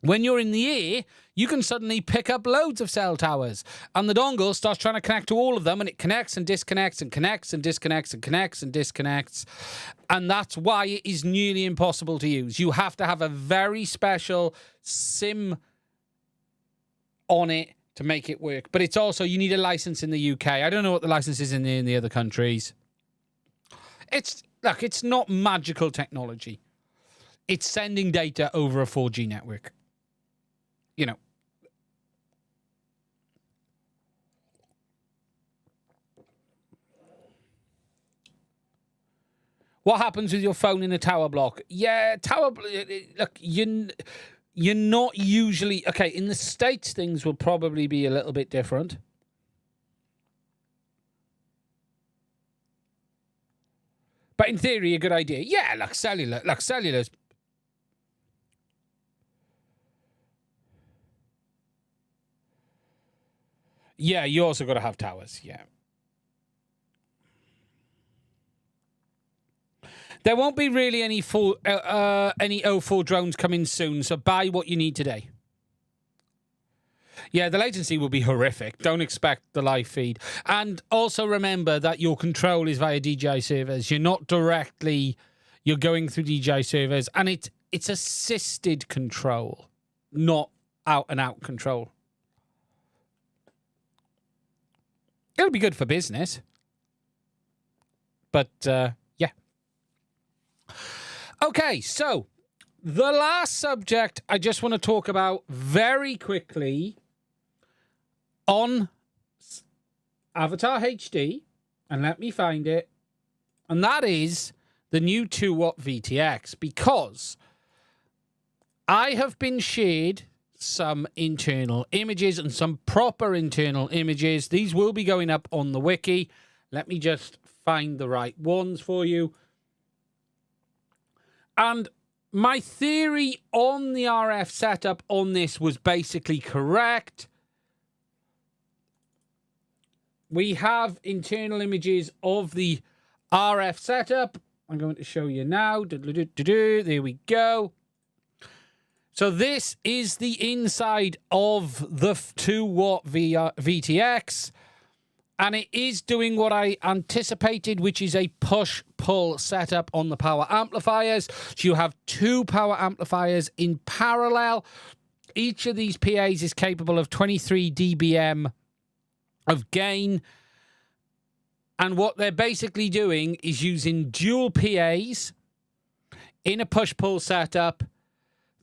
When you're in the air, you can suddenly pick up loads of cell towers, and the dongle starts trying to connect to all of them, and it connects and disconnects and connects and disconnects and connects and disconnects. And that's why it is nearly impossible to use. You have to have a very special SIM on it to make it work. But it's also, you need a license in the UK. I don't know what the license is in the other countries. It's not magical technology. It's sending data over a 4G network. You know. What happens with your phone in a tower block? Yeah, look, you're not usually... Okay, in the States, things will probably be a little bit different. But in theory, a good idea. Yeah, look, cellular's... Yeah, you also got to have towers, yeah. There won't be really any O4 drones coming soon, so buy what you need today. Yeah, the latency will be horrific. Don't expect the live feed. And also remember that your control is via DJI servers. You're not directly... You're going through DJI servers, and it's assisted control, not out-and-out control. It'll be good for business. But, yeah. Okay, so the last subject I just want to talk about very quickly on Avatar HD, and let me find it, and that is the new 2-watt VTX, because I have been shared some internal images and some proper internal images. These will be going up on the wiki. Let me just find the right ones for you. And my theory on the RF setup on this was basically correct. We have internal images of the RF setup. I'm going to show you now. There we go. So this is the inside of the 2-watt VTX. And it is doing what I anticipated, which is a push-pull setup on the power amplifiers. So you have 2 power amplifiers in parallel. Each of these PAs is capable of 23 dBm of gain. And what they're basically doing is using dual PAs in a push-pull setup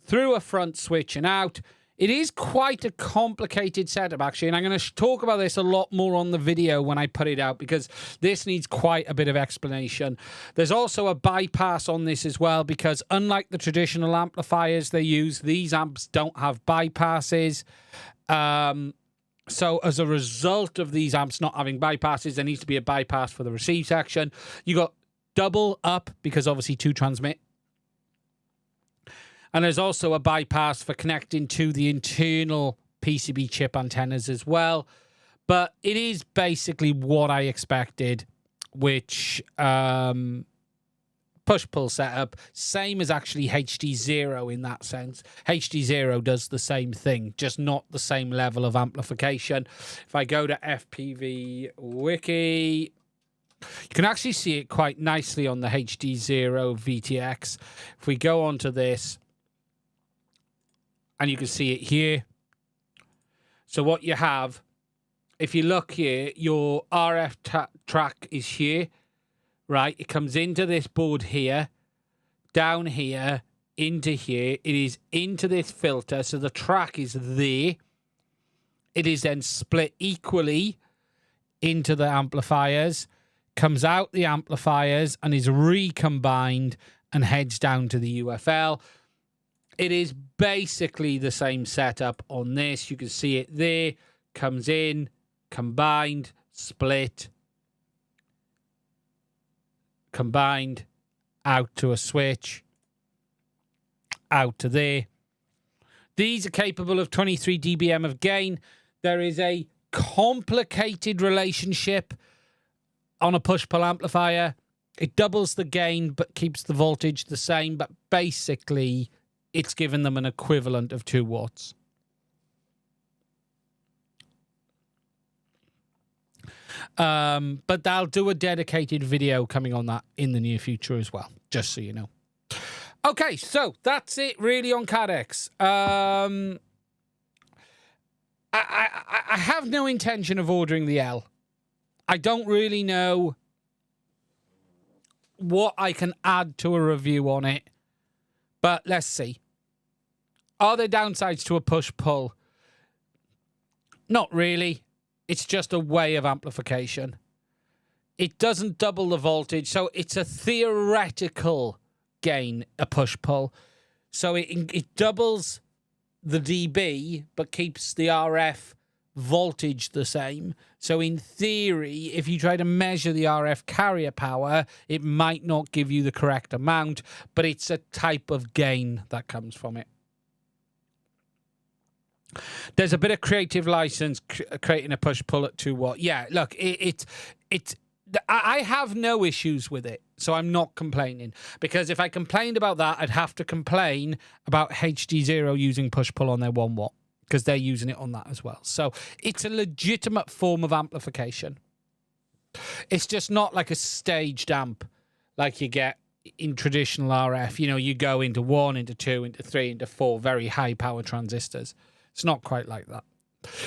through a front switch and out. It is quite a complicated setup, actually, and I'm going to talk about this a lot more on the video when I put it out, because this needs quite a bit of explanation. There's also a bypass on this as well, because unlike the traditional amplifiers they use, these amps don't have bypasses. So as a result of these amps not having bypasses, there needs to be a bypass for the receive section. You got double up, because obviously 2 transmit. And there's also a bypass for connecting to the internal PCB chip antennas as well. But it is basically what I expected, which push-pull setup, same as actually HD0 in that sense. HD0 does the same thing, just not the same level of amplification. If I go to FPV Wiki, you can actually see it quite nicely on the HD0 VTX. If we go on to this, and you can see it here. So what you have, if you look here, your RF track is here, right? It comes into this board here, down here, into here. It is into this filter, so the track is there. It is then split equally into the amplifiers, comes out the amplifiers, and is recombined and heads down to the UFL. It is basically the same setup on this. You can see it there. Comes in, combined, split, combined, out to a switch, out to there. These are capable of 23 dBm of gain. There is a complicated relationship on a push-pull amplifier. It doubles the gain but keeps the voltage the same. But basically, it's given them an equivalent of 2 watts. But they'll do a dedicated video coming on that in the near future as well, just so you know. Okay, so that's it really on Cadex. I have no intention of ordering the L. I don't really know what I can add to a review on it. But let's see. Are there downsides to a push-pull? Not really. It's just a way of amplification. it doesn't double the voltage. So it's a theoretical gain, a push-pull. So it doubles the dB, but keeps the RF voltage the same. So in theory, if you try to measure the RF carrier power, it might not give you the correct amount, but it's a type of gain that comes from it. There's a bit of creative license creating a push-pull at 2 watt. Yeah, look, I have no issues with it, so I'm not complaining. Because if I complained about that, I'd have to complain about HD0 using push-pull on their 1 watt, because they're using it on that as well. So it's a legitimate form of amplification. It's just not like a staged amp like you get in traditional RF. You know, you go into 1, into 2, into 3, into 4 very high-power transistors. It's not quite like that.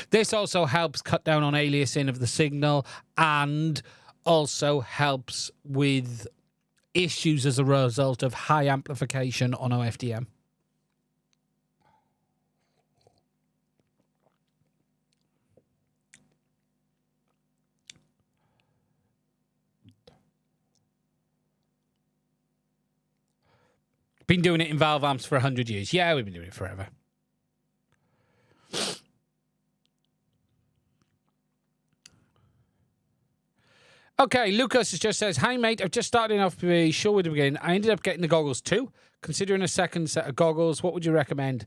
This also helps cut down on aliasing of the signal and also helps with issues as a result of high amplification on OFDM. Been doing it in valve amps for 100 years. Yeah, we've been doing it forever. Okay, Lucas just says, hi, mate. I've just started off to be sure where to begin. I ended up getting the goggles too. Considering a second set of goggles, what would you recommend?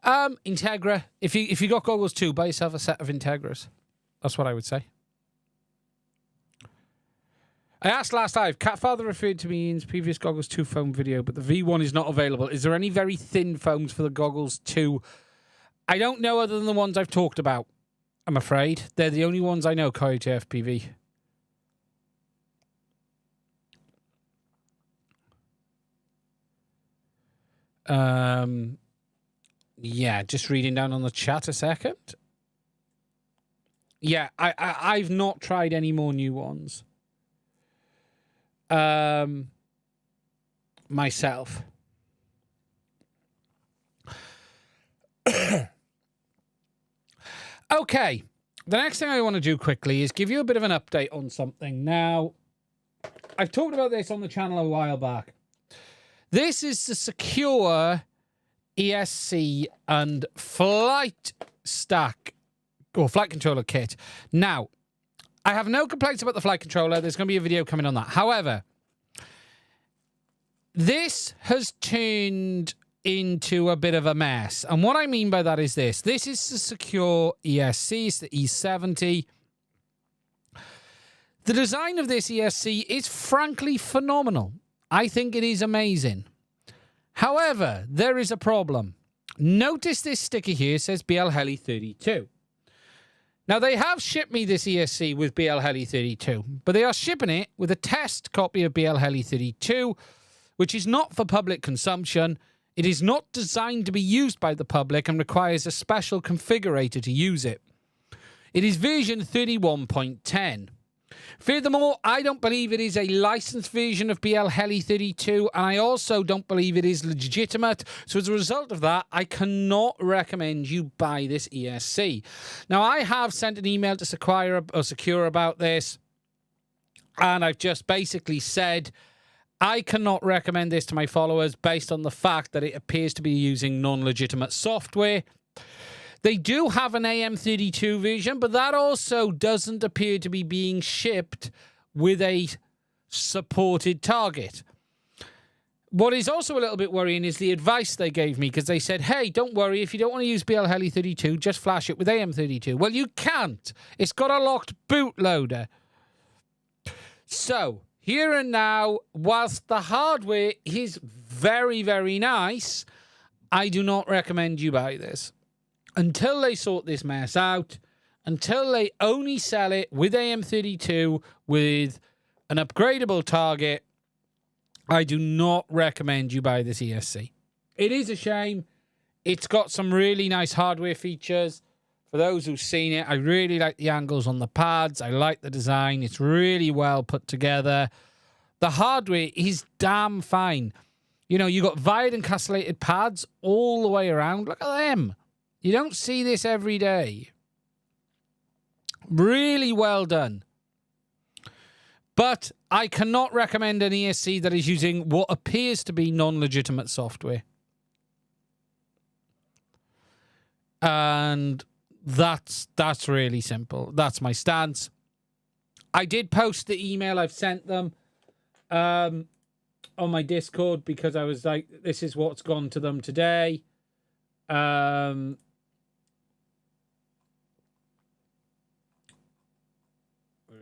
Integra. If you got goggles too, buy yourself a set of Integras. That's what I would say. I asked last live, Catfather referred to me in his previous Goggles 2 foam video, but the V1 is not available. Is there any very thin foams for the Goggles 2? I don't know other than the ones I've talked about, I'm afraid. They're the only ones I know, Coyote FPV. Yeah, just reading down on the chat a second. Yeah, I've not tried any more new ones. Myself. Okay, the next thing I want to do quickly is give you a bit of an update on something. Now, I've talked about this on the channel a while back. This is the secure ESC and flight stack or flight controller kit. Now, I have no complaints about the flight controller. There's going to be a video coming on that. However, this has turned into a bit of a mess. And what I mean by that is this. This is the secure ESC. It's the E70. The design of this ESC is frankly phenomenal. I think it is amazing. However, there is a problem. Notice this sticker here says BL Heli 32. Now, they have shipped me this ESC with BL Heli 32, but they are shipping it with a test copy of BL Heli 32, which is not for public consumption. It is not designed to be used by the public and requires a special configurator to use it. It is version 31.10. Furthermore, I don't believe it is a licensed version of BL Heli 32, and I also don't believe it is legitimate. So as a result of that, I cannot recommend you buy this ESC. Now, I have sent an email to Secure about this, and I've just basically said I cannot recommend this to my followers based on the fact that it appears to be using non-legitimate software. They do have an AM32 version, but that also doesn't appear to be being shipped with a supported target. What is also a little bit worrying is the advice they gave me, because they said, hey, don't worry, if you don't want to use BL Heli 32, just flash it with AM32. Well, you can't. It's got a locked bootloader. So, here and now, whilst the hardware is very, very nice, I do not recommend you buy this. Until they sort this mess out, until they only sell it with AM32 with an upgradable target, I do not recommend you buy this ESC. It is a shame. It's got some really nice hardware features. For those who've seen it, I really like the angles on the pads. I like the design. It's really well put together. The hardware is damn fine. You know, you got wired and castellated pads all the way around. Look at them. You don't see this every day. Really well done. But I cannot recommend an ESC that is using what appears to be non-legitimate software. And that's really simple. That's my stance. I did post the email I've sent them on my Discord because I was like, this is what's gone to them today. Where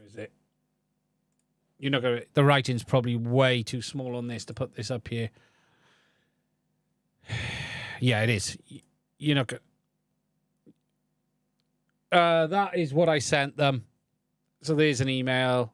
is it? You're not going to... The writing's probably way too small on this to put this up here. Yeah, it is. You're not going... that is what I sent them. So there's an email.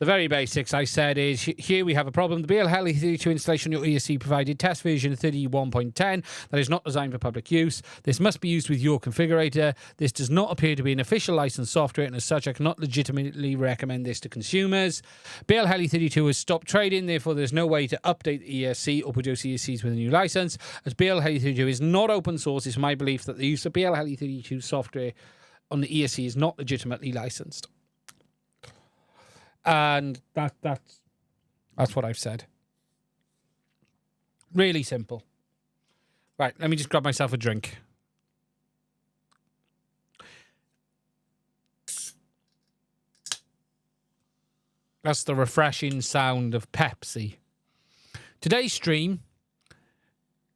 The very basics I said is, here we have a problem. The BL-Heli-32 installation on your ESC provided test version 31.10 that is not designed for public use. This must be used with your configurator. This does not appear to be an official licensed software, and as such, I cannot legitimately recommend this to consumers. BL-Heli-32 has stopped trading, therefore there's no way to update the ESC or produce ESCs with a new license. As BL-Heli-32 is not open source, it's my belief that the use of BL-Heli-32 software on the ESC is not legitimately licensed. And that's what I've said. Really simple. Right, let me just grab myself a drink. That's the refreshing sound of Pepsi. Today's stream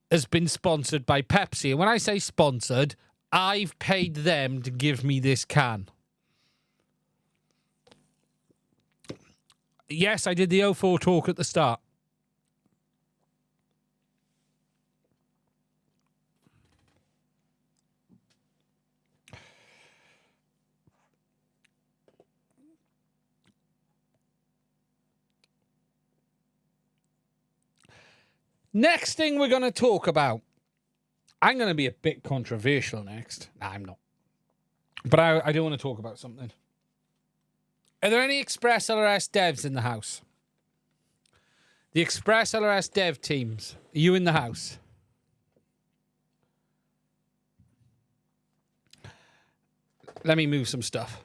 has been sponsored by Pepsi. And when I say sponsored, I've paid them to give me this can. Yes, I did the 04 talk at the start. Next thing we're going to talk about. I'm going to be a bit controversial next. No, I'm not. But I do want to talk about something. Are there any Express ELRS devs in the house? The Express ELRS dev teams. Are you in the house? Let me move some stuff.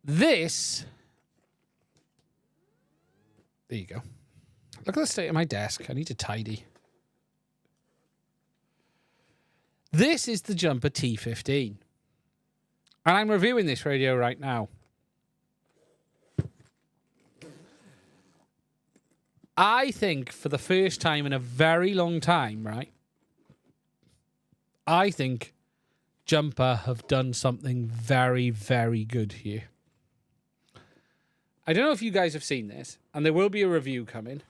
This. There you go. Look at the state of my desk. I need to tidy. This is the Jumper T15. And I'm reviewing this radio right now. I think for the first time in a very long time, right? I think Jumper have done something very, very good here. I don't know if you guys have seen this, and there will be a review coming.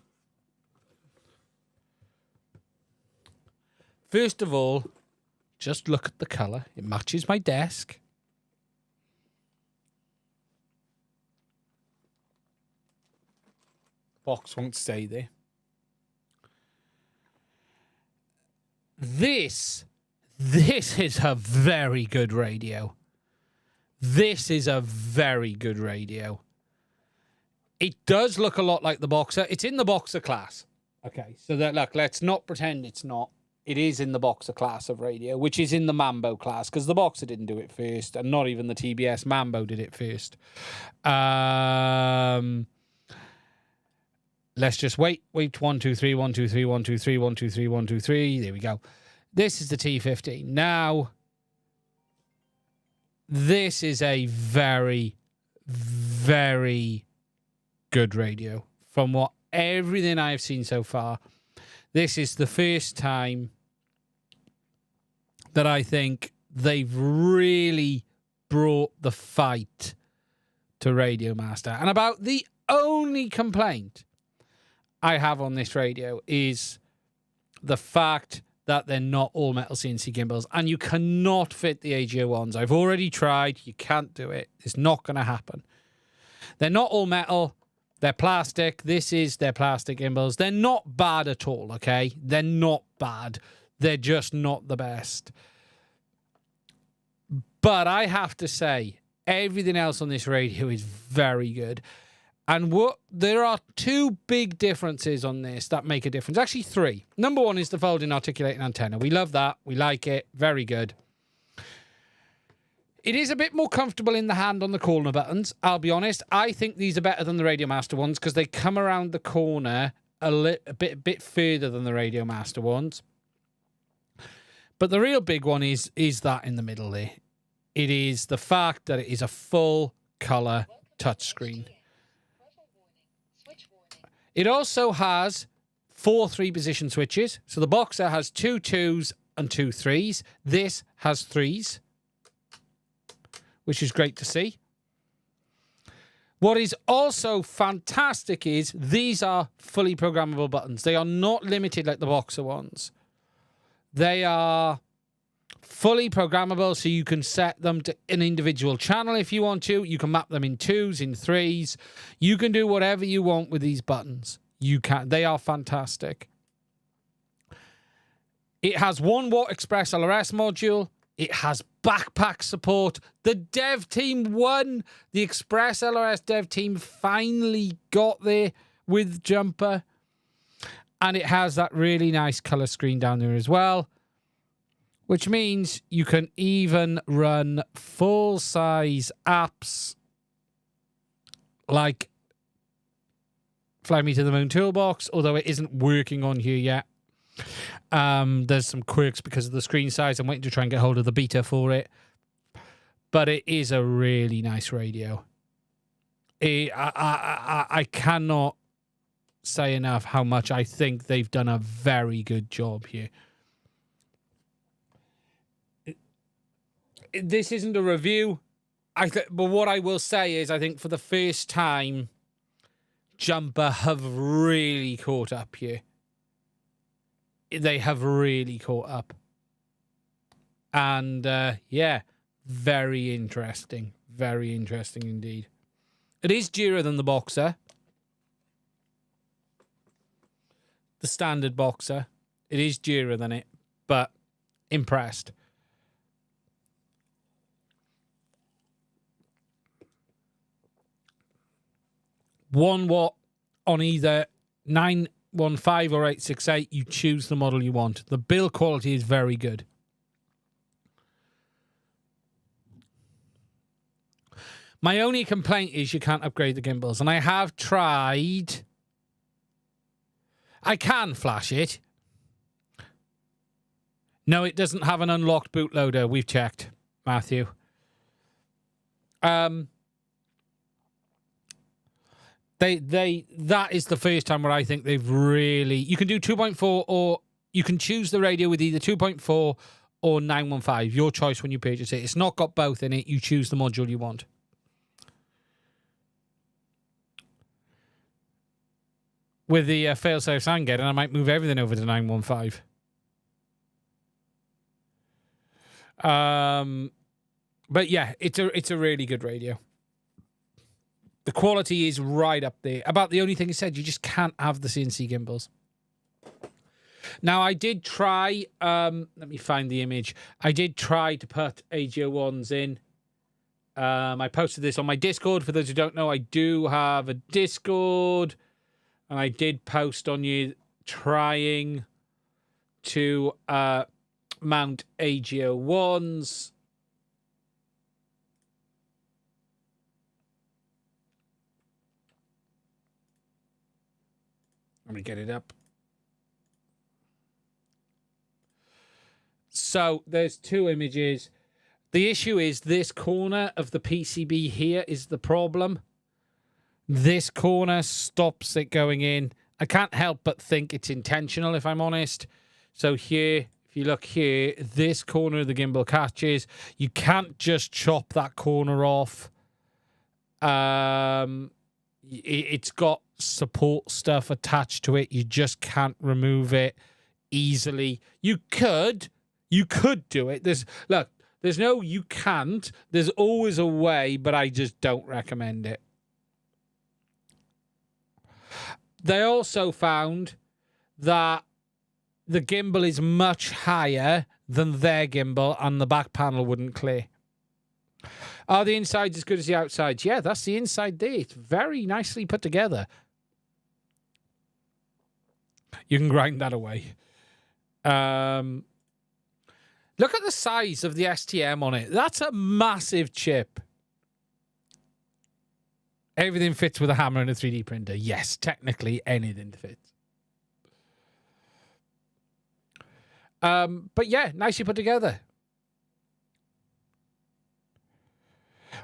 First of all, just look at the colour. It matches my desk. Box won't stay there. This is a very good radio. This is a very good radio. It does look a lot like the Boxer. It's in the Boxer class. Okay, so that, look, let's not pretend it's not. It is in the Boxer class of radio, which is in the Mambo class, because the Boxer didn't do it first, and not even the TBS Mambo did it first. Let's just wait. 1, 2, 3, 1, 2, 3, 1, 2, 3, 1, 2, 3, 1, 2, 3. There we go. This is the T15. Now, this is a very, very good radio. From everything I've seen so far, this is the first time that I think they've really brought the fight to Radio Master. And about the only complaint I have on this radio is the fact that they're not all metal CNC gimbals, and you cannot fit the AGO1s. I've already tried. You can't do it. It's not going to happen. They're not all metal. They're plastic. This is their plastic gimbals. They're not bad at all, okay? They're not bad. They're just not the best. But I have to say, everything else on this radio is very good. And there are two big differences on this that make a difference. Actually, three. Number one is the folding articulating antenna. We love that. We like it. Very good. It is a bit more comfortable in the hand on the corner buttons. I'll be honest. I think these are better than the Radio Master ones because they come around the corner a bit further than the Radio Master ones. But the real big one is that in the middle there. It is the fact that it is a full color touchscreen. It also has 4 3-position switches. So the Boxer has 2 2s and 2 3s. This has 3s, which is great to see. What is also fantastic is these are fully programmable buttons. They are not limited like the Boxer ones. They are fully programmable, so you can set them to an individual channel if you want to. You can map them in 2s, in 3s. You can do whatever you want with these buttons. You can. They are fantastic. It has 1 watt Express ELRS module. It has backpack support. The dev team won. The Express ELRS dev team finally got there with Jumper. And it has that really nice color screen down there as well, which means you can even run full-size apps like Fly Me to the Moon Toolbox, although it isn't working on here yet. There's some quirks because of the screen size. I'm waiting to try and get hold of the beta for it. But it is a really nice radio. I cannot say enough how much I think they've done a very good job here. This isn't a review, but what I will say is I think for the first time, Jumper have really caught up here. They have really caught up. And, yeah, very interesting. Very interesting indeed. It is dearer than the Boxer. The standard Boxer. It is dearer than it, but impressed. One watt on either 915 or 868. You choose the model you want. The build quality is very good. My only complaint is you can't upgrade the gimbals. And I have tried. I can flash it. No, it doesn't have an unlocked bootloader. We've checked, Matthew. That is the first time where I think they've really... You can do 2.4 or you can choose the radio with either 2.4 or 915. Your choice when you purchase it. It's not got both in it. You choose the module you want. With the failsafe sound getting, I might move everything over to 915. But yeah, it's a really good radio. The quality is right up there. About the only thing I said, you just can't have the CNC gimbals. Now, I did try, let me find the image. I did try to put AGO1s in. I posted this on my Discord. For those who don't know, I do have a Discord. And I did post on you trying to mount AGO1s. Let me get it up. So there's 2 images. The issue is this corner of the PCB here is the problem. This corner stops it going in. I can't help but think it's intentional, if I'm honest. So here, if you look here, this corner of the gimbal catches. You can't just chop that corner off. It's got support stuff attached to it. You just can't remove it easily. You could do it. There's no you can't. There's always a way, but I just don't recommend it. They also found that the gimbal is much higher than their gimbal and the back panel wouldn't clear. Are the insides as good as the outsides? Yeah, that's the inside there. It's very nicely put together. You can grind that away. Look at the size of the STM on it. That's a massive chip. Everything fits with a hammer and a 3D printer. Yes, technically anything fits. But yeah, nicely put together.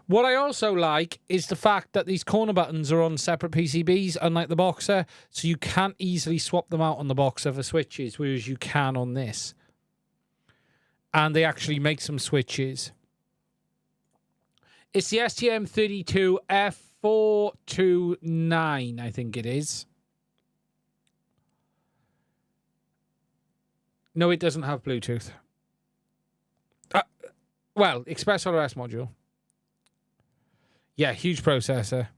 What I also like is the fact that these corner buttons are on separate PCBs, unlike the Boxer, so you can't easily swap them out on the Boxer for switches, whereas you can on this. And they actually make some switches. It's the STM32F429, I think it is. No, it doesn't have Bluetooth. Well, Express ELRS module. Yeah, huge processor.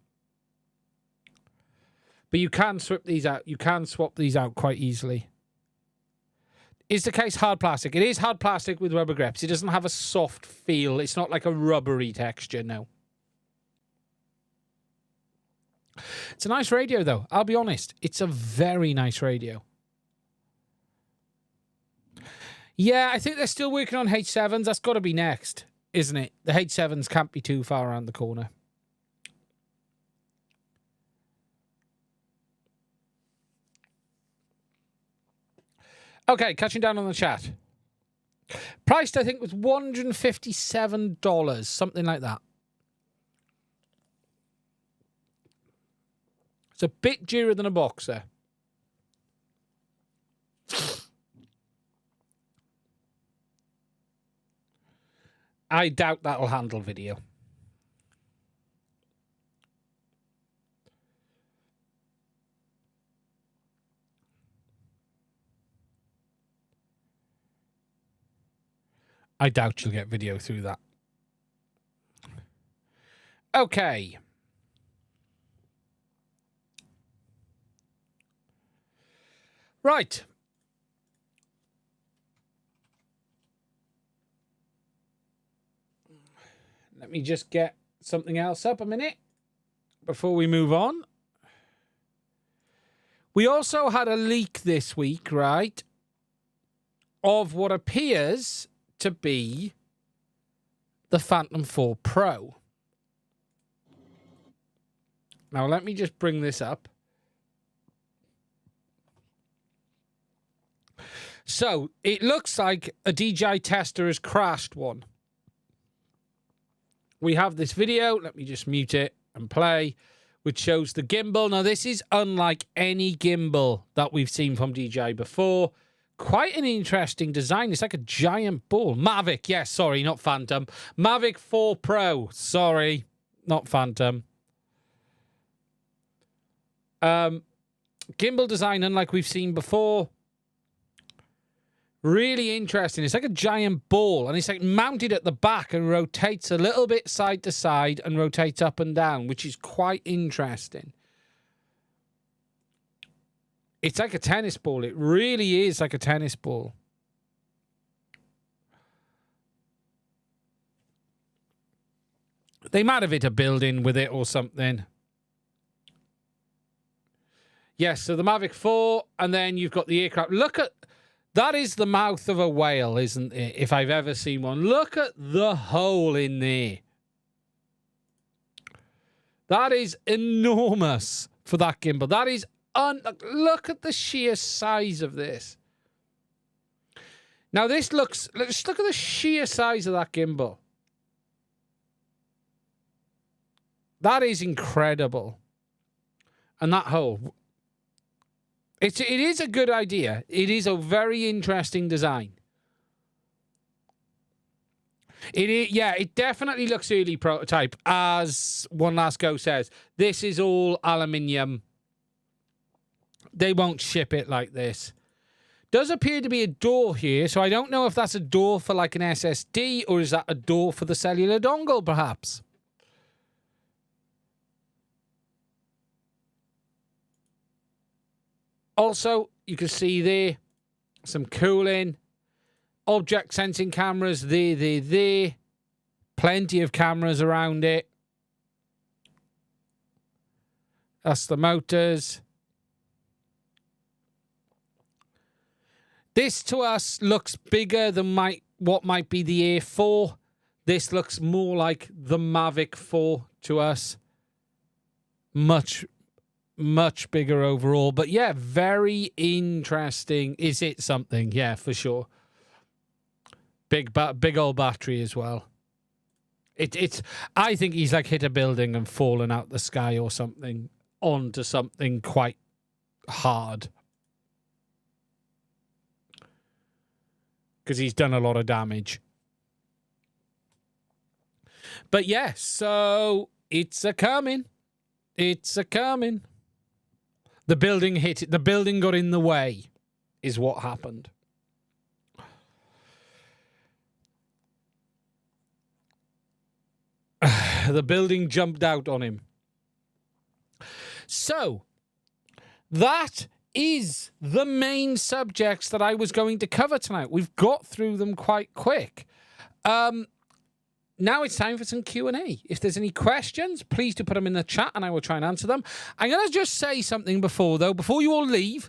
But you can swap these out. You can swap these out quite easily. Is the case hard plastic? It is hard plastic with rubber grips. It doesn't have a soft feel. It's not like a rubbery texture, no. It's a nice radio, though. I'll be honest. It's a very nice radio. Yeah, I think they're still working on H7s. That's got to be next, isn't it? The H7s can't be too far around the corner. Okay, catching down on the chat. Priced, I think, was $157, something like that. It's a bit dearer than a Boxer. I doubt that'll handle video. I doubt you'll get video through that. Okay. Right. Let me just get something else up a minute before we move on. We also had a leak this week, right, of what appears to be the Phantom 4 Pro. Now, let me just bring this up. So, it looks like a DJI tester has crashed one. We have this video. Let me just mute it and play, which shows the gimbal. Now, this is unlike any gimbal that we've seen from DJI before. Quite an interesting design. It's like a giant ball. Mavic, yes, sorry, not Phantom. Mavic 4 Pro, sorry, not Phantom. Gimbal design, unlike we've seen before. Really interesting. It's like a giant ball, and it's like mounted at the back and rotates a little bit side to side and rotates up and down, which is quite interesting. It's like a tennis ball. It really is like a tennis ball. They might have hit a building with it or something. Yes, so the Mavic 4, and then you've got the aircraft. Look at... That is the mouth of a whale, isn't it? If I've ever seen one. Look at the hole in there. That is enormous for that gimbal. That is... Look at the sheer size of this. Now, this looks... Just look at the sheer size of that gimbal. That is incredible. And that hole... It is a good idea. It is a very interesting design. It definitely looks early prototype, as One Last Go says. This is all aluminium. They won't ship it like this. Does appear to be a door here, so I don't know if that's a door for like an SSD, or is that a door for the cellular dongle, perhaps? Also, you can see there some cooling, object sensing cameras there. Plenty of cameras around it. That's the motors. This to us looks bigger than what might be the Air 4. This looks more like the Mavic 4 to us. Much bigger overall. But yeah, very interesting. Is it something? Yeah, for sure. Big old battery as well. It's. I think he's like hit a building and fallen out the sky or something onto something quite hard. Because he's done a lot of damage. But yeah, so it's a coming. It's a coming. The building hit it. The building got in the way, is what happened. The building jumped out on him. So, that is the main subjects that I was going to cover tonight. We've got through them quite quick. Now it's time for some Q&A. If there's any questions, please do put them in the chat and I will try and answer them. I'm going to just say something before you all leave,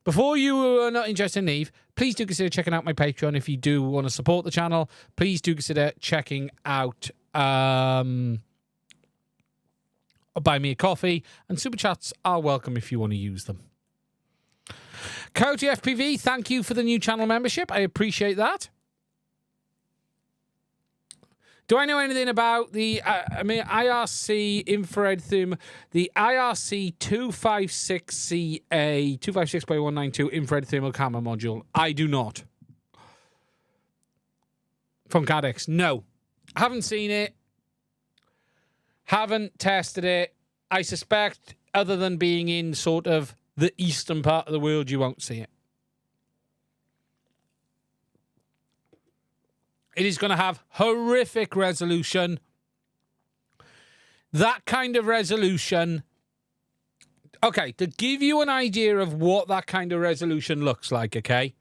before you are not interested in leave, please do consider checking out my Patreon. If you do want to support the channel, please do consider checking out Buy Me a Coffee, and Super Chats are welcome if you want to use them. Coyote FPV, thank you for the new channel membership. I appreciate that. Do I know anything about the IRC infrared thermal, the IRC 256CA 256x192 infrared thermal camera module? I do not. From Cadex, no. Haven't seen it. Haven't tested it. I suspect, other than being in sort of the eastern part of the world, you won't see it. It is going to have horrific resolution. That kind of resolution. Okay, to give you an idea of what that kind of resolution looks like, okay?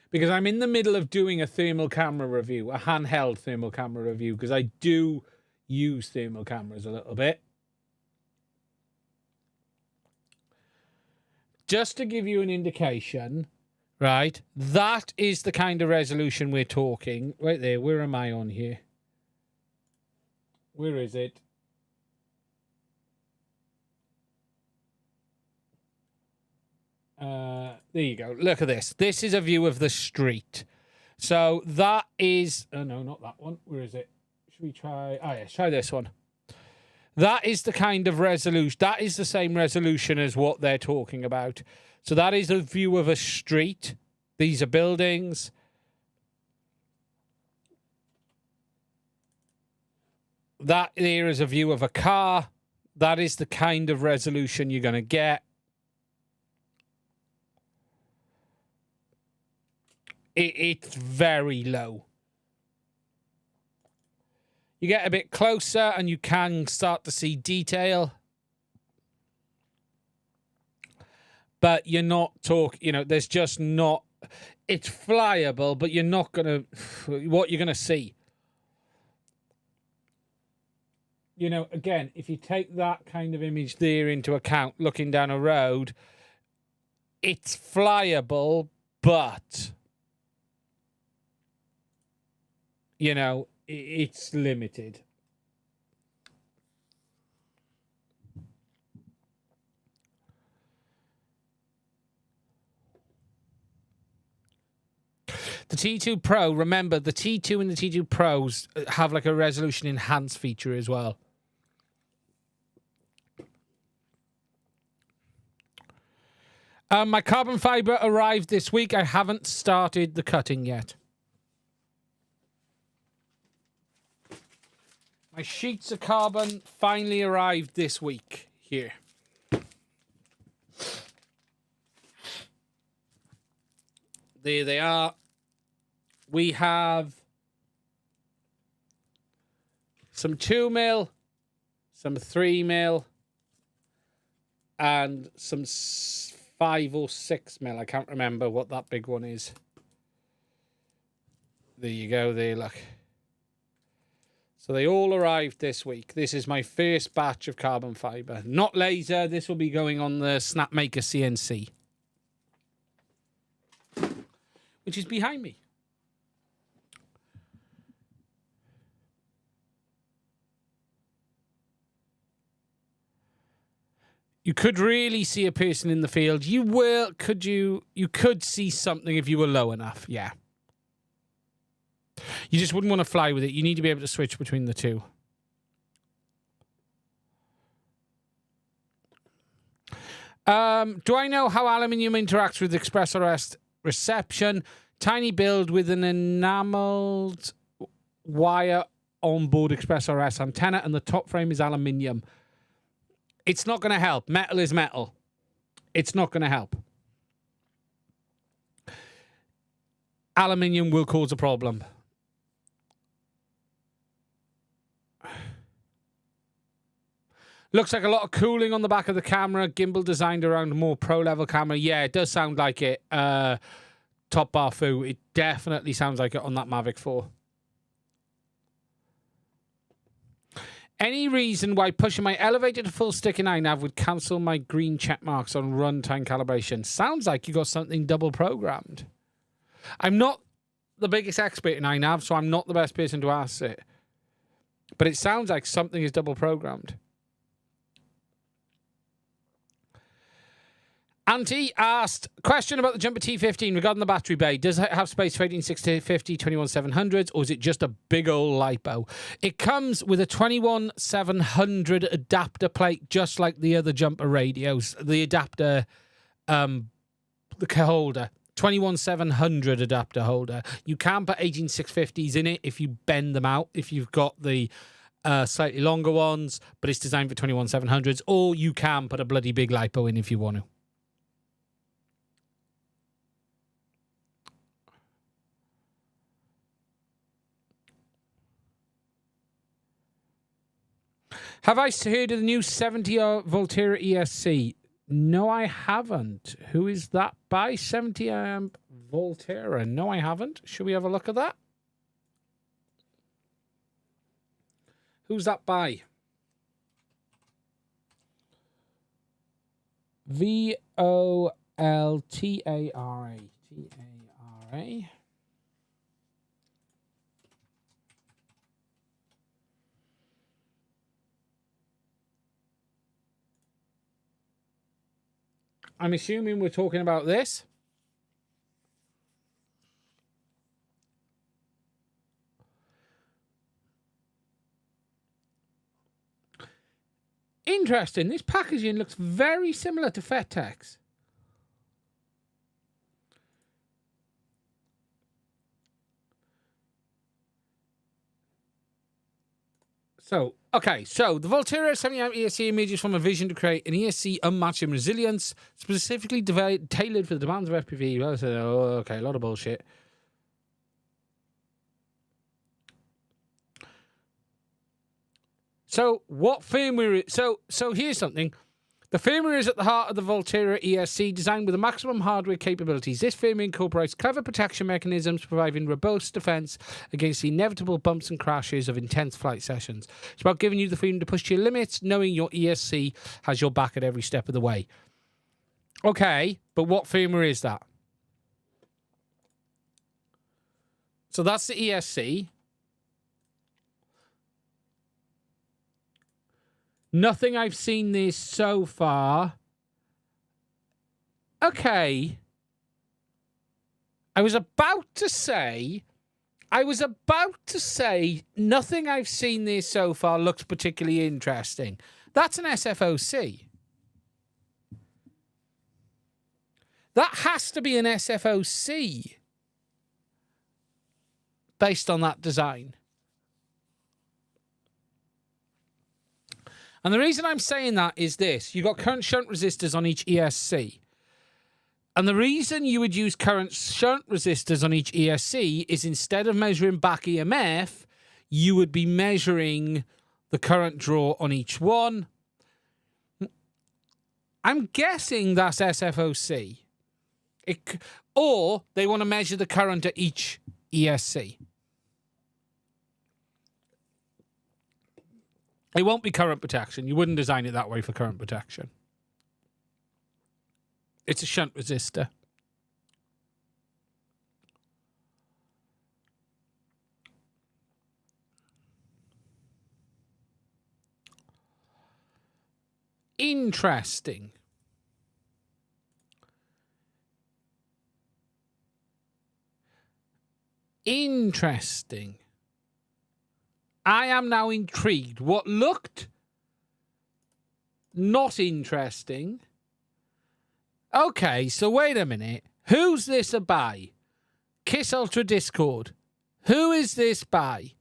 Because I'm in the middle of doing a thermal camera review, a handheld thermal camera review, because I do use thermal cameras a little bit. Just to give you an indication, right, that is the kind of resolution we're talking. Right there, where am I on here? Where is it? There you go. Look at this. This is a view of the street. So that is... Oh, no, not that one. Where is it? Should we try... Oh, yeah, try this one. That is the kind of resolution. That is the same resolution as what they're talking about. So that is a view of a street. These are buildings. That there is a view of a car. That is the kind of resolution you're going to get. It's very low. You get a bit closer and you can start to see detail. But you're not talking, there's just not... It's flyable, but you're not going to... What you're going to see. Again, if you take that kind of image there into account, looking down a road, it's flyable, but... it's limited. The T2 Pro, remember, the T2 and the T2 Pros have like a resolution enhanced feature as well. My carbon fiber arrived this week. I haven't started the cutting yet. My sheets of carbon finally arrived this week here. There they are. We have some 2mm, some 3mm, and some 5 or 6mm. I can't remember what that big one is. There you go, there, look. So they all arrived this week. This is my first batch of carbon fiber. Not laser. This will be going on the Snapmaker CNC, which is behind me. You could really see a person in the field. You could see something if you were low enough, yeah. You just wouldn't want to fly with it. You need to be able to switch between the two. Do I know how aluminium interacts with ExpressRS reception? Tiny build with an enameled wire onboard ExpressRS antenna, and the top frame is aluminium. It's not going to help. Metal is metal. It's not going to help. Aluminium will cause a problem. Looks like a lot of cooling on the back of the camera. Gimbal designed around a more pro-level camera. Yeah, it does sound like it. Top bar foo. It definitely sounds like it on that Mavic 4. Any reason why pushing my elevator to full stick in iNav would cancel my green check marks on runtime calibration? Sounds like you got something double programmed. I'm not the biggest expert in iNav, so I'm not the best person to ask it. But it sounds like something is double programmed. Auntie asked, question about the Jumper T15 regarding the battery bay. Does it have space for 18650, 21700s, or is it just a big old lipo? It comes with a 21700 adapter plate, just like the other Jumper radios. The adapter, the holder. 21700 adapter holder. You can put 18650s in it if you bend them out, if you've got the slightly longer ones, but it's designed for 21700s, or you can put a bloody big lipo in if you want to. Have I heard of the new 70 Volterra ESC? No, I haven't. Who is that by? 70 amp Volterra. No, I haven't. Should we have a look at that? Who's that by? Voltara. T-A-R-A. I'm assuming we're talking about this. Interesting. This packaging looks very similar to FedTex. So, okay, so the Volterra 70-amp ESC emerges from a vision to create an ESC unmatched in resilience, specifically tailored for the demands of FPV. Well, okay, a lot of bullshit. So, what firmware? So here's something. The firmware is at the heart of the Volterra ESC, designed with the maximum hardware capabilities. This firmware incorporates clever protection mechanisms, providing robust defense against the inevitable bumps and crashes of intense flight sessions. It's about giving you the freedom to push to your limits, knowing your ESC has your back at every step of the way. Okay, but what firmware is that? So that's the ESC. Nothing I've seen this so far. Okay. I was about to say nothing I've seen this so far looks particularly interesting. That's an SFOC. That has to be an SFOC based on that design. And the reason I'm saying that is this. You've got current shunt resistors on each ESC. And the reason you would use current shunt resistors on each ESC is instead of measuring back EMF, you would be measuring the current draw on each one. I'm guessing that's SFOC. Or they want to measure the current at each ESC. It won't be current protection. You wouldn't design it that way for current protection. It's a shunt resistor. Interesting. Interesting. I am now intrigued. What looked not interesting. Okay, so wait a minute. Who's this by? Kiss Ultra Discord. Who is this by?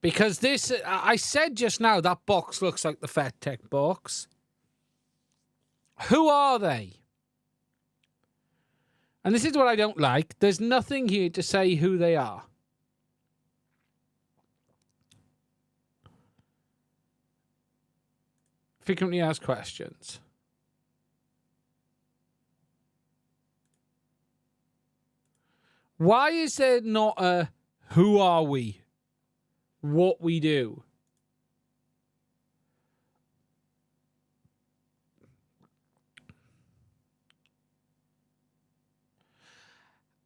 Because this, I said just now, that box looks like the Fat Tech box. Who are they? And this is what I don't like. There's nothing here to say who they are. Frequently asked questions. Why is there not a who are we? What we do?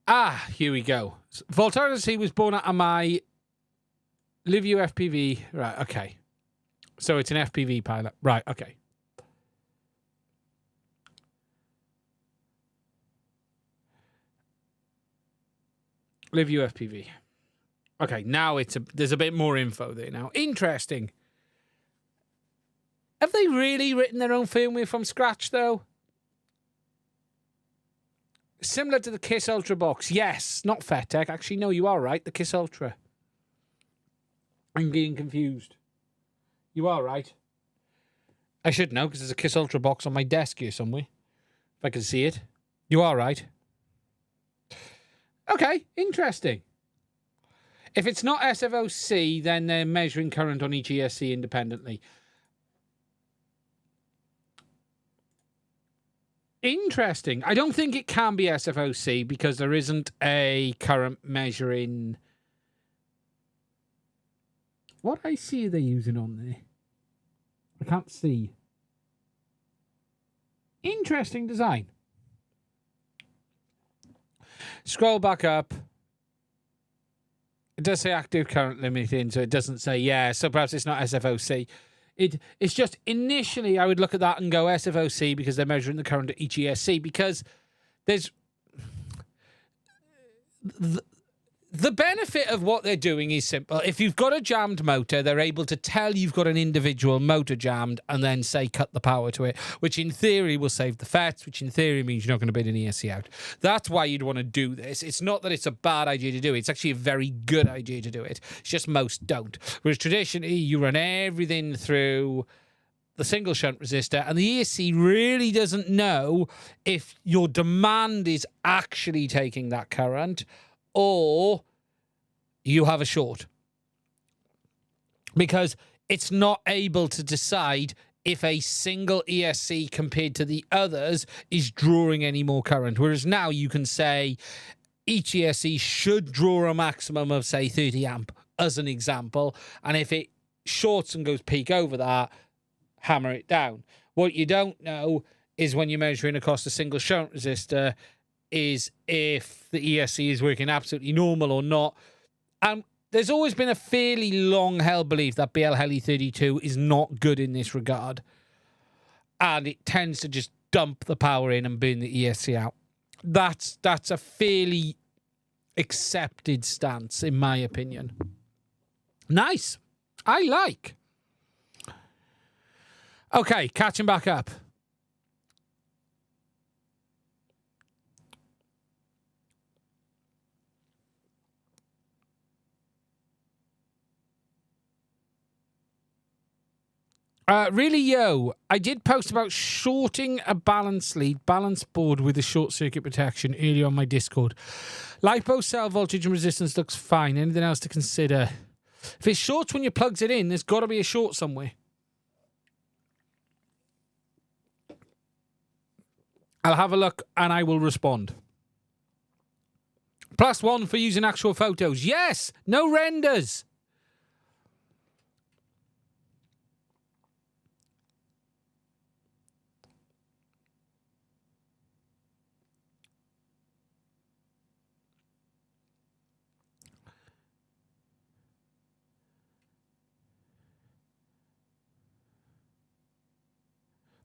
Ah, here we go. Voltaire was born out of my Live U FPV. Right, okay. So it's an FPV pilot. Right, okay. Live U FPV. Okay, now there's a bit more info there now. Interesting. Have they really written their own firmware from scratch, though? Similar to the Kiss Ultra box. Yes, not FetTech. Actually, no, you are right. The Kiss Ultra. I'm getting confused. You are right. I should know because there's a Kiss Ultra box on my desk here somewhere. If I can see it. You are right. Okay, interesting. If it's not SFOC, then they're measuring current on each ESC independently. Interesting. I don't think it can be SFOC because there isn't a current measuring. What IC are they using on there? I can't see. Interesting design. Scroll back up. It does say active current limiting, so it doesn't say, yeah, so perhaps it's not SFOC. It's just initially I would look at that and go SFOC because they're measuring the current at each ESC because there's... The benefit of what they're doing is simple. If you've got a jammed motor, they're able to tell you've got an individual motor jammed and then say cut the power to it, which in theory will save the FETs, which in theory means you're not going to bid an ESC out. That's why you'd want to do this. It's not that it's a bad idea to do it. It's actually a very good idea to do it. It's just most don't. Whereas traditionally, you run everything through the single shunt resistor, and the ESC really doesn't know if your demand is actually taking that current or you have a short. Because it's not able to decide if a single ESC compared to the others is drawing any more current. Whereas now you can say each ESC should draw a maximum of, say, 30 amp, as an example. And if it shorts and goes peak over that, hammer it down. What you don't know is when you're measuring across the single shunt resistor is if the ESC is working absolutely normal or not. There's always been a fairly long-held belief that BL Heli 32 is not good in this regard. And it tends to just dump the power in and burn the ESC out. That's a fairly accepted stance, in my opinion. Nice. I like. Okay, catching back up. Really, yo, I did post about shorting a balance lead, balance board with a short circuit protection earlier on my Discord. LiPo cell voltage and resistance looks fine. Anything else to consider? If it shorts when you plugs it in, there's got to be a short somewhere. I'll have a look and I will respond. +1 for using actual photos. Yes, no renders.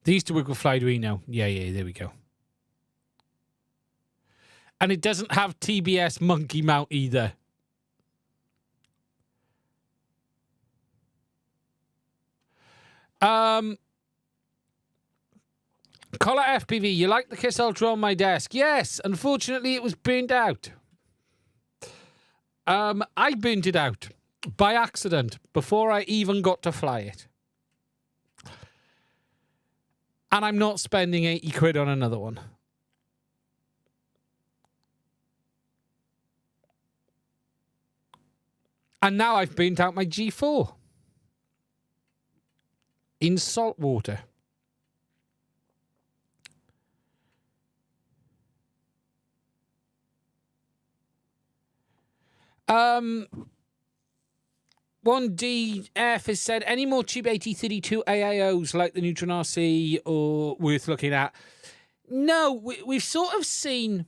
They used to work with Flyduino. Yeah, there we go. And it doesn't have TBS monkey mount either. Collar FPV, you like the Kiss Ultra on my desk? Yes, unfortunately it was burned out. I burnt it out by accident before I even got to fly it. And I'm not spending 80 quid on another one. And now I've burnt out my G4 in salt water. One DF has said, any more cheap AT32 AIOs like the Neutron RC or worth looking at? No, we've sort of seen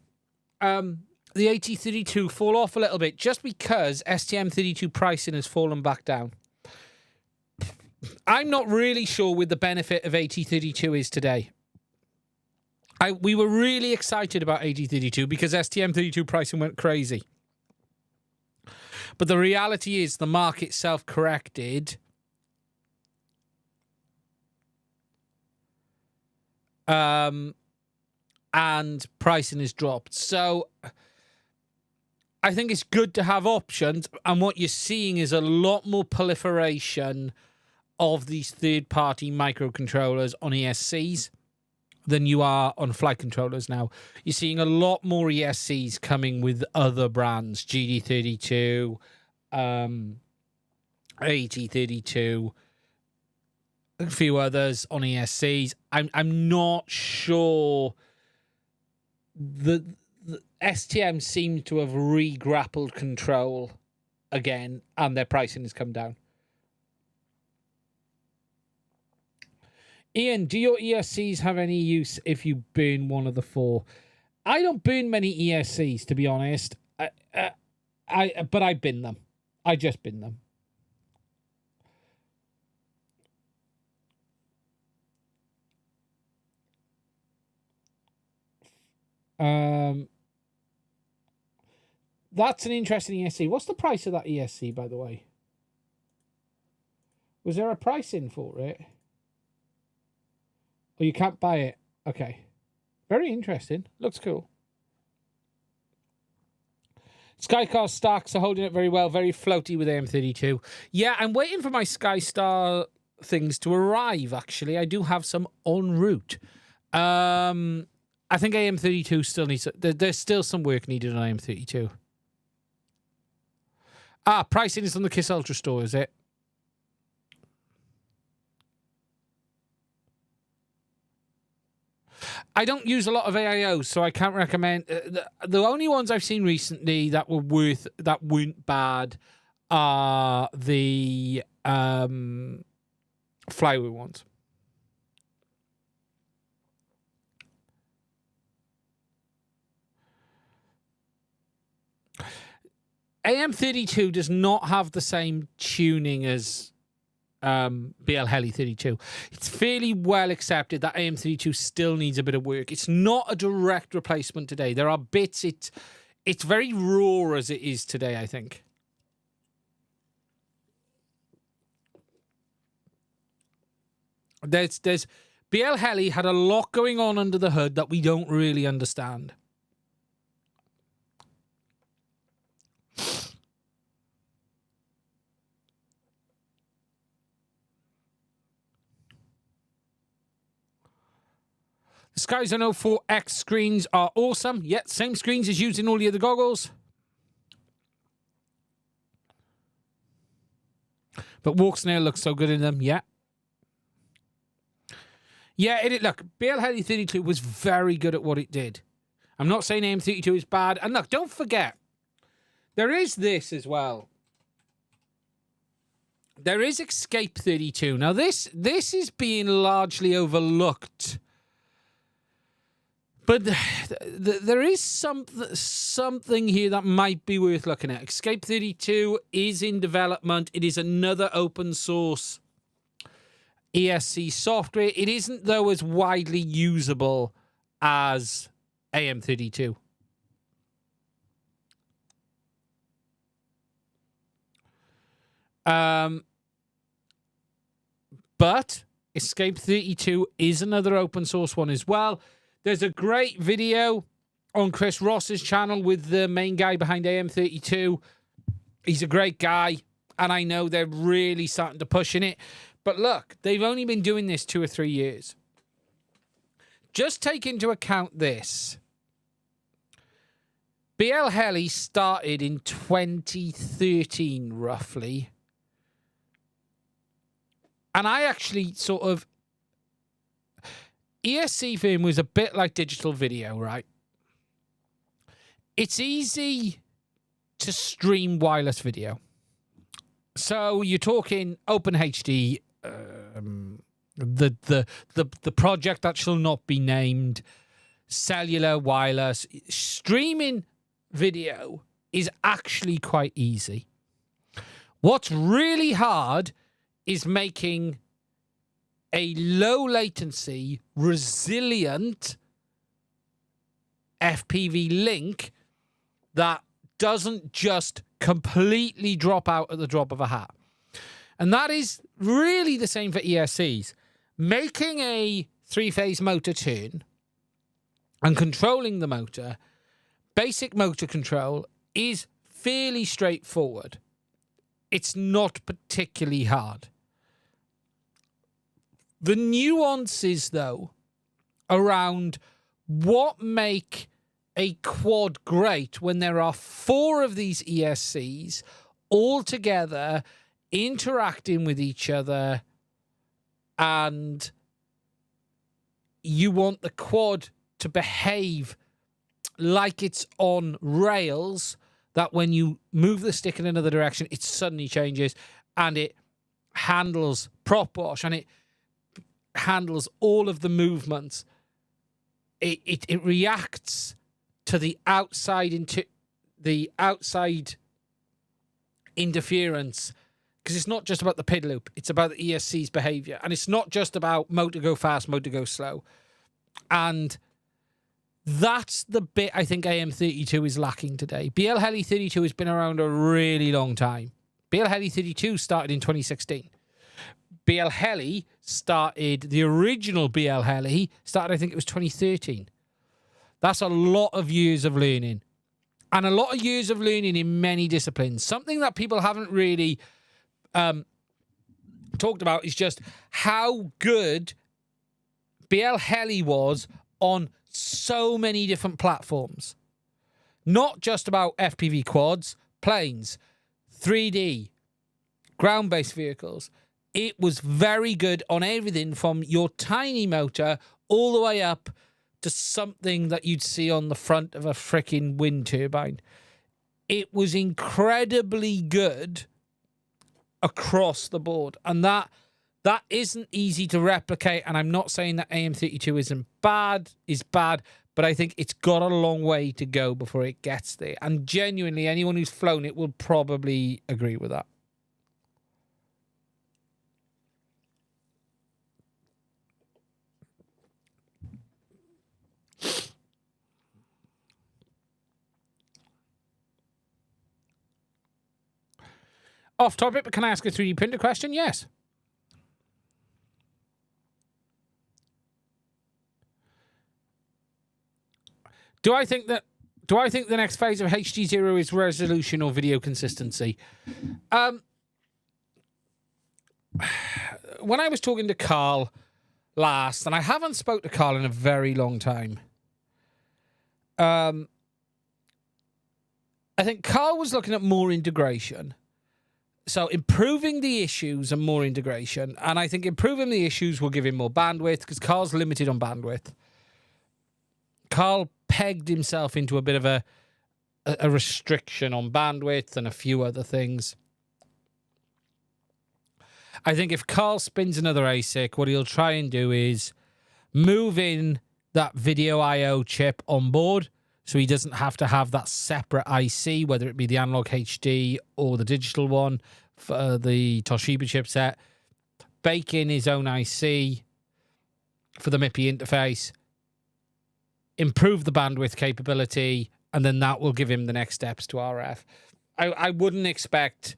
the AT32 fall off a little bit just because STM32 pricing has fallen back down. I'm not really sure what the benefit of AT32 is today. We were really excited about AT32 because STM32 pricing went crazy. But the reality is the market self-corrected. And pricing has dropped. So I think it's good to have options. And what you're seeing is a lot more proliferation of these third-party microcontrollers on ESCs than you are on flight controllers now. You're seeing a lot more ESCs coming with other brands, GD32, AT32, a few others on ESCs. I'm not sure. The STM seems to have re-grappled control again, and their pricing has come down. Ian, do your ESCs have any use if you burn one of the four? I don't burn many ESCs, to be honest. But I bin them. I just bin them. That's an interesting ESC. What's the price of that ESC, by the way? Was there a price in for it? Or you can't buy it? Okay. Very interesting. Looks cool. Skycar stacks are holding it very well. Very floaty with AM32. Yeah, I'm waiting for my Skystar things to arrive, actually. I do have some en route. I think AM32 still needs... There's still some work needed on AM32. Pricing is on the Kiss Ultra store, is it? I don't use a lot of AIOs, so I can't recommend. The only ones I've seen recently that weren't bad are the flywheel ones. AM32 does not have the same tuning as BL Heli 32. It's fairly well accepted that AM32 still needs a bit of work. It's not a direct replacement today. There are bits. It's very raw as it is today, I think. There's BL Heli had a lot going on under the hood that we don't really understand. The Skyzone 04X screens are awesome. Yet, same screens as used in all the other goggles. But Walk Snail looks so good in them. Yeah. Yeah, look, BL Heli 32 was very good at what it did. I'm not saying AM32 is bad. And look, don't forget, there is this as well. There is Escape 32. Now, this is being largely overlooked. But there is something here that might be worth looking at. Escape 32 is in development. It is another open source ESC software. It isn't, though, as widely usable as AM32. But Escape 32 is another open source one as well. There's a great video on Chris Ross's channel with the main guy behind AM32. He's a great guy, and I know they're really starting to push in it. But look, they've only been doing this 2 or 3 years. Just take into account this. BL Heli started in 2013, roughly. And I actually sort of... ESC film was a bit like digital video, right? It's easy to stream wireless video. So you're talking OpenHD, the project that shall not be named, cellular, wireless. Streaming video is actually quite easy. What's really hard is making a low latency, resilient FPV link that doesn't just completely drop out at the drop of a hat. And that is really the same for ESCs. Making a 3-phase motor turn and controlling the motor, basic motor control, is fairly straightforward. It's not particularly hard. The nuances, though, around what make a quad great when there are 4 of these ESCs all together interacting with each other, and you want the quad to behave like it's on rails, that when you move the stick in another direction, it suddenly changes and it handles prop wash and it handles all of the movements. It reacts to the outside interference, because it's not just about the PID loop, it's about the ESC's behavior, and it's not just about motor go fast, motor go slow. And that's the bit I think AM32 is lacking today. BL Heli 32 has been around a really long time. BL Heli 32 started in 2016. BL Heli started, the original BL Heli started, I think it was 2013. That's a lot of years of learning. And a lot of years of learning in many disciplines. Something that people haven't really talked about is just how good BL Heli was on so many different platforms. Not just about FPV quads, planes, 3D, ground-based vehicles. It was very good on everything from your tiny motor all the way up to something that you'd see on the front of a freaking wind turbine. It was incredibly good across the board. And that isn't easy to replicate. And I'm not saying that AM32 is bad, but I think it's got a long way to go before it gets there. And genuinely, anyone who's flown it will probably agree with that. Off topic, but can I ask a 3D printer question? Yes. Do I think the next phase of HD0 is resolution or video consistency? When I was talking to Carl last, and I haven't spoke to Carl in a very long time, I think Carl was looking at more integration. So improving the issues and more integration. And I think improving the issues will give him more bandwidth, because Carl's limited on bandwidth. Carl pegged himself into a bit of a restriction on bandwidth and a few other things. I think if Carl spins another ASIC, what he'll try and do is move in that video I/O chip on board, so he doesn't have to have that separate IC, whether it be the analog HD or the digital one for the Toshiba chipset. bake in his own IC for the MIPI interface, improve the bandwidth capability, and then that will give him the next steps to RF. I wouldn't expect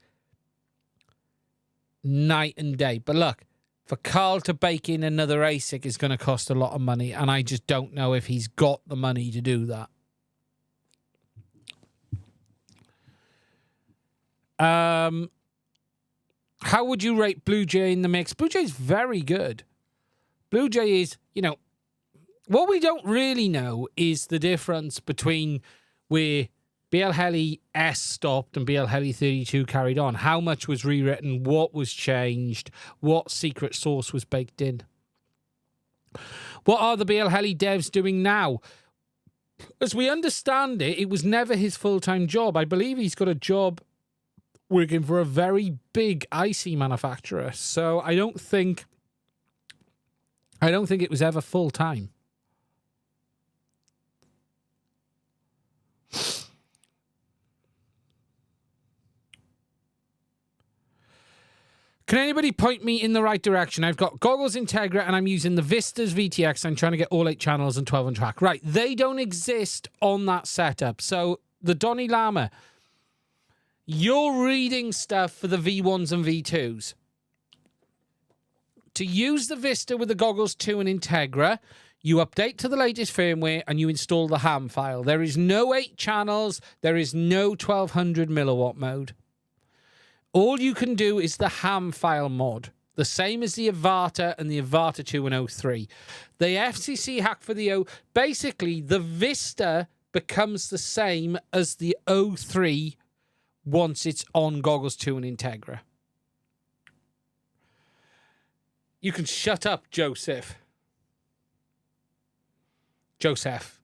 night and day. But look, for Carl to bake in another ASIC is going to cost a lot of money, and I just don't know if he's got the money to do that. How would you rate Blue Jay in the mix? Blue Jay is very good. Blue Jay is, you know, what we don't really know is the difference between where BL Heli S stopped and BL Heli 32 carried on. How much was rewritten? What was changed? What secret sauce was baked in? What are the BL Heli devs doing now? As we understand it, it was never his full-time job. I believe he's got a job working for a very big IC manufacturer. So I don't think it was ever full-time. Can anybody point me in the right direction? I've got goggles Integra and I'm using the Vistas VTX. I'm trying to get all 8 channels and 12 on track. Right, they don't exist on that setup. So the Donny Lama, you're reading stuff for the V1s and V2s. To use the Vista with the Goggles 2 and Integra, you update to the latest firmware and you install the ham file. There is no 8 channels. There is no 1200 milliwatt mode. All you can do is the ham file mod. The same as the Avata and the Avata 2 and 03. The FCC hack for the basically, the Vista becomes the same as the 03 once it's on Goggles 2 and Integra. You can shut up, Joseph. Joseph,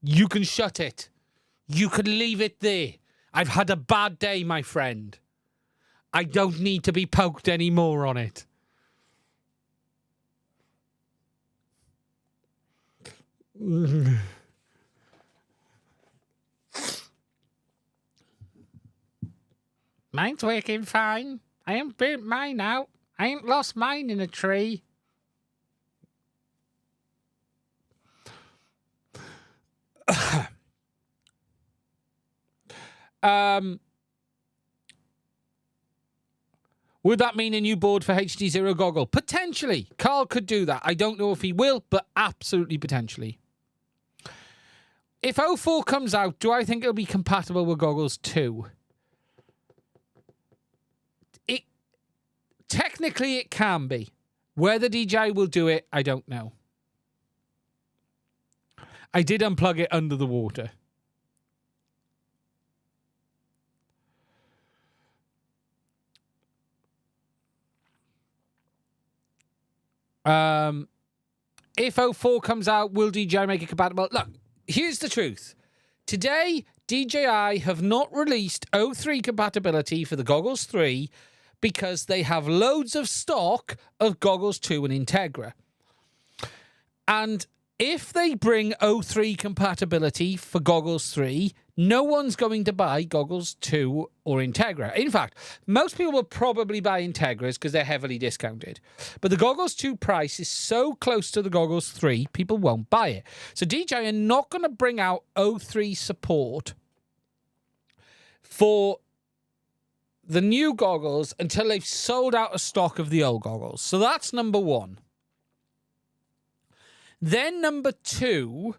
you can shut it. You can leave it there. I've had a bad day, my friend. I don't need to be poked anymore on it. Mine's working fine. I ain't burnt mine out. I ain't lost mine in a tree. Would that mean a new board for HD0 goggle? Potentially. Carl could do that. I don't know if he will, but absolutely potentially. If 04 comes out, do I think it'll be compatible with Goggles 2? Technically, it can be. Whether DJI will do it, I don't know. I did unplug it under the water. If 04 comes out, will DJI make it compatible? Look, here's the truth. Today, DJI have not released 03 compatibility for the Goggles 3 because they have loads of stock of Goggles 2 and Integra. And if they bring 03 compatibility for Goggles 3, no one's going to buy Goggles 2 or Integra. In fact, most people will probably buy Integras because they're heavily discounted. But the Goggles 2 price is so close to the Goggles 3, people won't buy it. So DJI are not going to bring out 03 support for the new goggles until they've sold out a stock of the old goggles. So that's number one. Then number two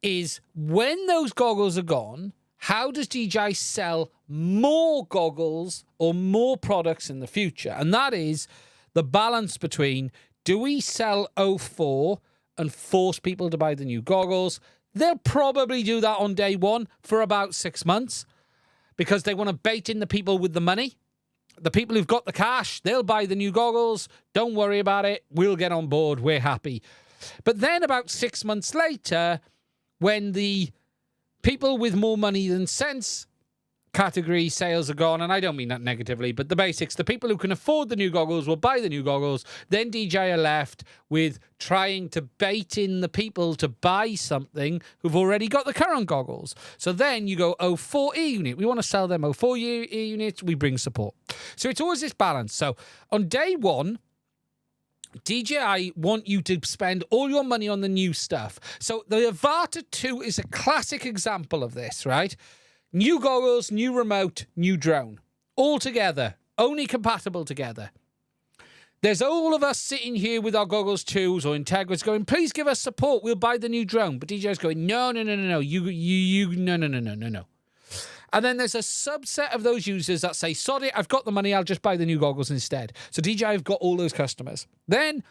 is when those goggles are gone, how does DJI sell more goggles or more products in the future? And that is the balance between, do we sell 04 and force people to buy the new goggles? They'll probably do that on day one for about 6 months because they want to bait in the people with the money. The people who've got the cash, they'll buy the new goggles. Don't worry about it. We'll get on board. We're happy. But then about 6 months later, when the people with more money than sense category sales are gone, and I don't mean that negatively, but the basics, the people who can afford the new goggles will buy the new goggles. Then DJI are left with trying to bait in the people to buy something who've already got the current goggles. So then you go, oh, 4E unit. We want to sell them 4 units. We bring support. So it's always this balance. So on day one, DJI want you to spend all your money on the new stuff. So the Avata 2 is a classic example of this, right? New goggles, new remote, new drone. All together. Only compatible together. There's all of us sitting here with our goggles 2s or Integras going, please give us support. We'll buy the new drone. But DJI's going, no. No. And then there's a subset of those users that say, sorry, I've got the money, I'll just buy the new goggles instead. So DJI have got all those customers. Then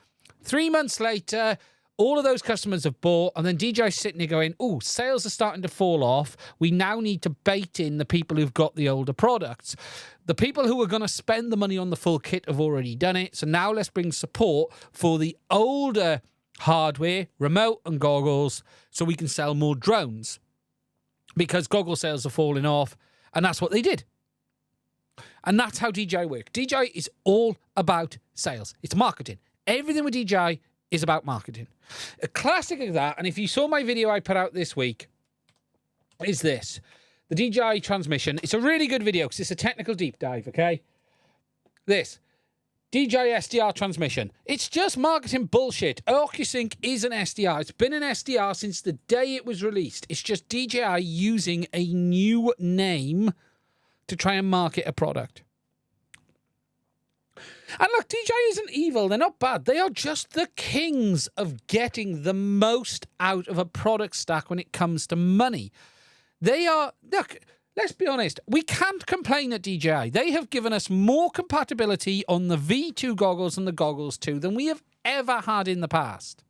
3 months later, all of those customers have bought, and then DJI's sitting there going, oh, sales are starting to fall off. We now need to bait in the people who've got the older products. The people who are going to spend the money on the full kit have already done it. So now let's bring support for the older hardware, remote and goggles, so we can sell more drones. Because goggle sales are falling off, and that's what they did. And that's how DJI work. DJI is all about sales. It's marketing. Everything with DJI is about marketing. A classic of that, and if you saw my video I put out this week, is this. The DJI transmission. It's a really good video because it's a technical deep dive, okay? This. DJI SDR transmission. It's just marketing bullshit. OcuSync is an SDR. It's been an SDR since the day it was released. It's just DJI using a new name to try and market a product. And look, DJI isn't evil. They're not bad. They are just the kings of getting the most out of a product stack when it comes to money. They are... Look... Let's be honest, we can't complain at DJI. They have given us more compatibility on the V2 goggles and the goggles 2 than we have ever had in the past.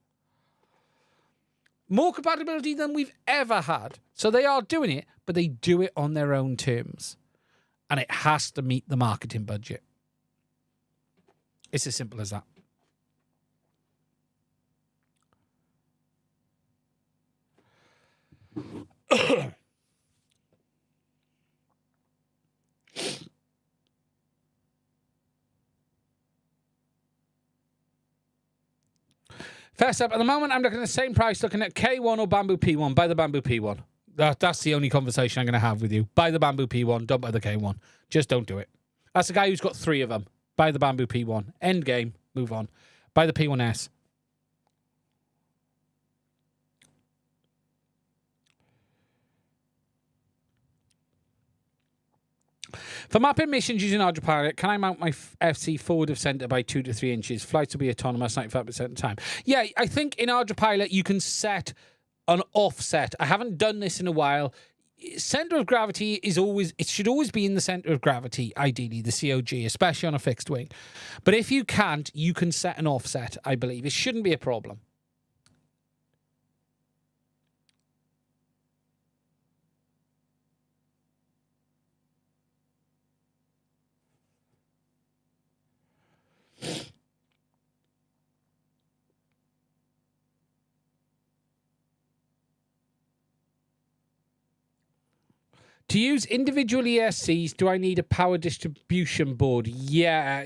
More compatibility than we've ever had. So they are doing it, but they do it on their own terms. And it has to meet the marketing budget. It's as simple as that. First up, at the moment, I'm looking at the same price, looking at K1 or Bamboo P1. Buy the Bamboo P1. That's the only conversation I'm going to have with you. Buy the Bamboo P1. Don't buy the K1. Just don't do it. That's the guy who's got 3 of them. Buy the Bamboo P1. End game. Move on. Buy the P1S. For mapping missions using Autopilot, can I mount my FC forward of center by 2 to 3 inches? Flights will be autonomous 95% of the time. Yeah, I think in Autopilot you can set an offset. I haven't done this in a while. Center of gravity is always, it should always be in the center of gravity, ideally, the COG, especially on a fixed wing. But if you can't, you can set an offset, I believe. It shouldn't be a problem. To use individual ESCs, do I need a power distribution board? Yeah,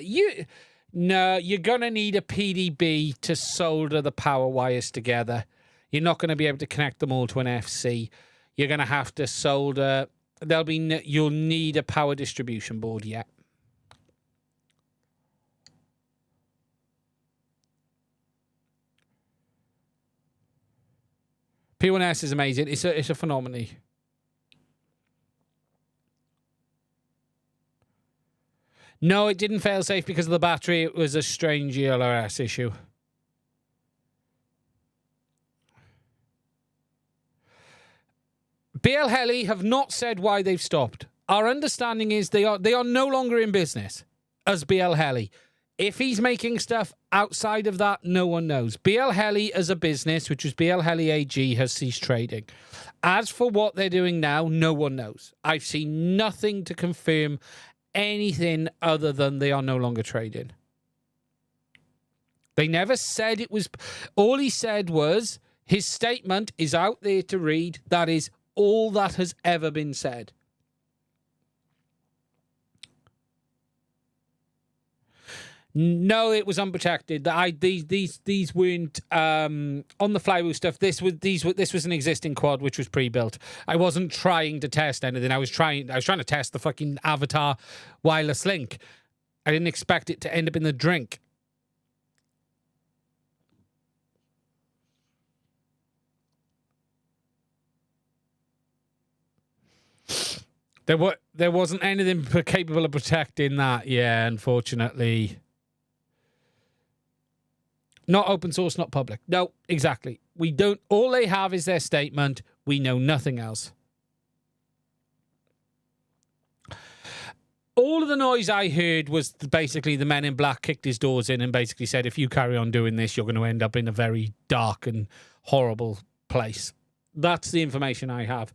no, you're going to need a PDB to solder the power wires together. You're not going to be able to connect them all to an FC. You're going to have to solder. You'll need a power distribution board, yeah. P1S is amazing. It's a phenomenon. No, it didn't fail safe because of the battery. It was a strange ELRS issue. BL Heli have not said why they've stopped. Our understanding is they are no longer in business as BL Heli. If he's making stuff outside of that, no one knows. BL Heli as a business, which was BL Heli AG, has ceased trading. As for what they're doing now, no one knows. I've seen nothing to confirm anything other than they are no longer trading. They never said it was... All he said was his statement is out there to read. That is all that has ever been said. No, it was unprotected. These weren't on the flywheel stuff. This was an existing quad which was pre-built. I wasn't trying to test anything. I was trying to test the fucking Avatar wireless link. I didn't expect it to end up in the drink. There wasn't anything capable of protecting that. Yeah, unfortunately. Not open source, not public. No, exactly. We don't. All they have is their statement. We know nothing else. All of the noise I heard was basically the men in black kicked his doors in and basically said, if you carry on doing this, you're going to end up in a very dark and horrible place. That's the information I have.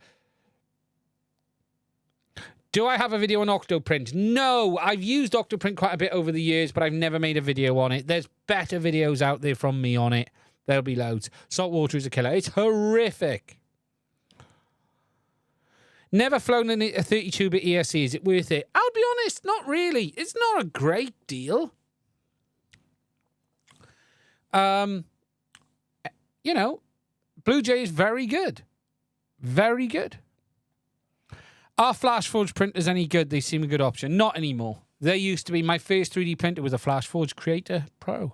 Do I have a video on Octoprint? No, I've used Octoprint quite a bit over the years, but I've never made a video on it. There's better videos out there from me on it. There'll be loads. Saltwater is a killer. It's horrific. Never flown in a 32-bit ESC. Is it worth it? I'll be honest, not really. It's not a great deal. You know, Blue Jay is very good. Very good. Are FlashForge printers any good? They seem a good option. Not anymore. They used to be. My first 3D printer was a FlashForge Creator Pro.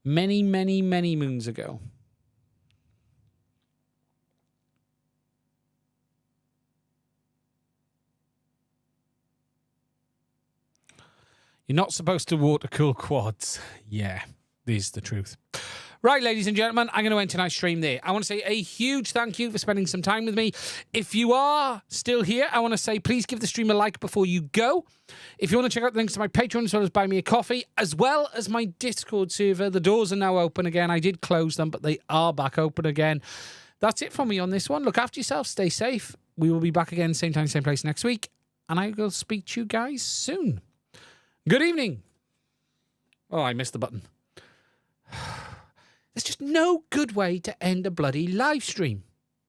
Many, many, many moons ago. You're not supposed to water cool quads. Yeah, this is the truth. Right, ladies and gentlemen, I'm going to end tonight's stream there. I want to say a huge thank you for spending some time with me. If you are still here, I want to say please give the stream a like before you go. If you want to check out the links to my Patreon as well as Buy Me a Coffee, as well as my Discord server, the doors are now open again. I did close them, but they are back open again. That's it from me on this one. Look after yourself. Stay safe. We will be back again, same time, same place next week. And I will speak to you guys soon. Good evening. Oh, I missed the button. There's just no good way to end a bloody live stream.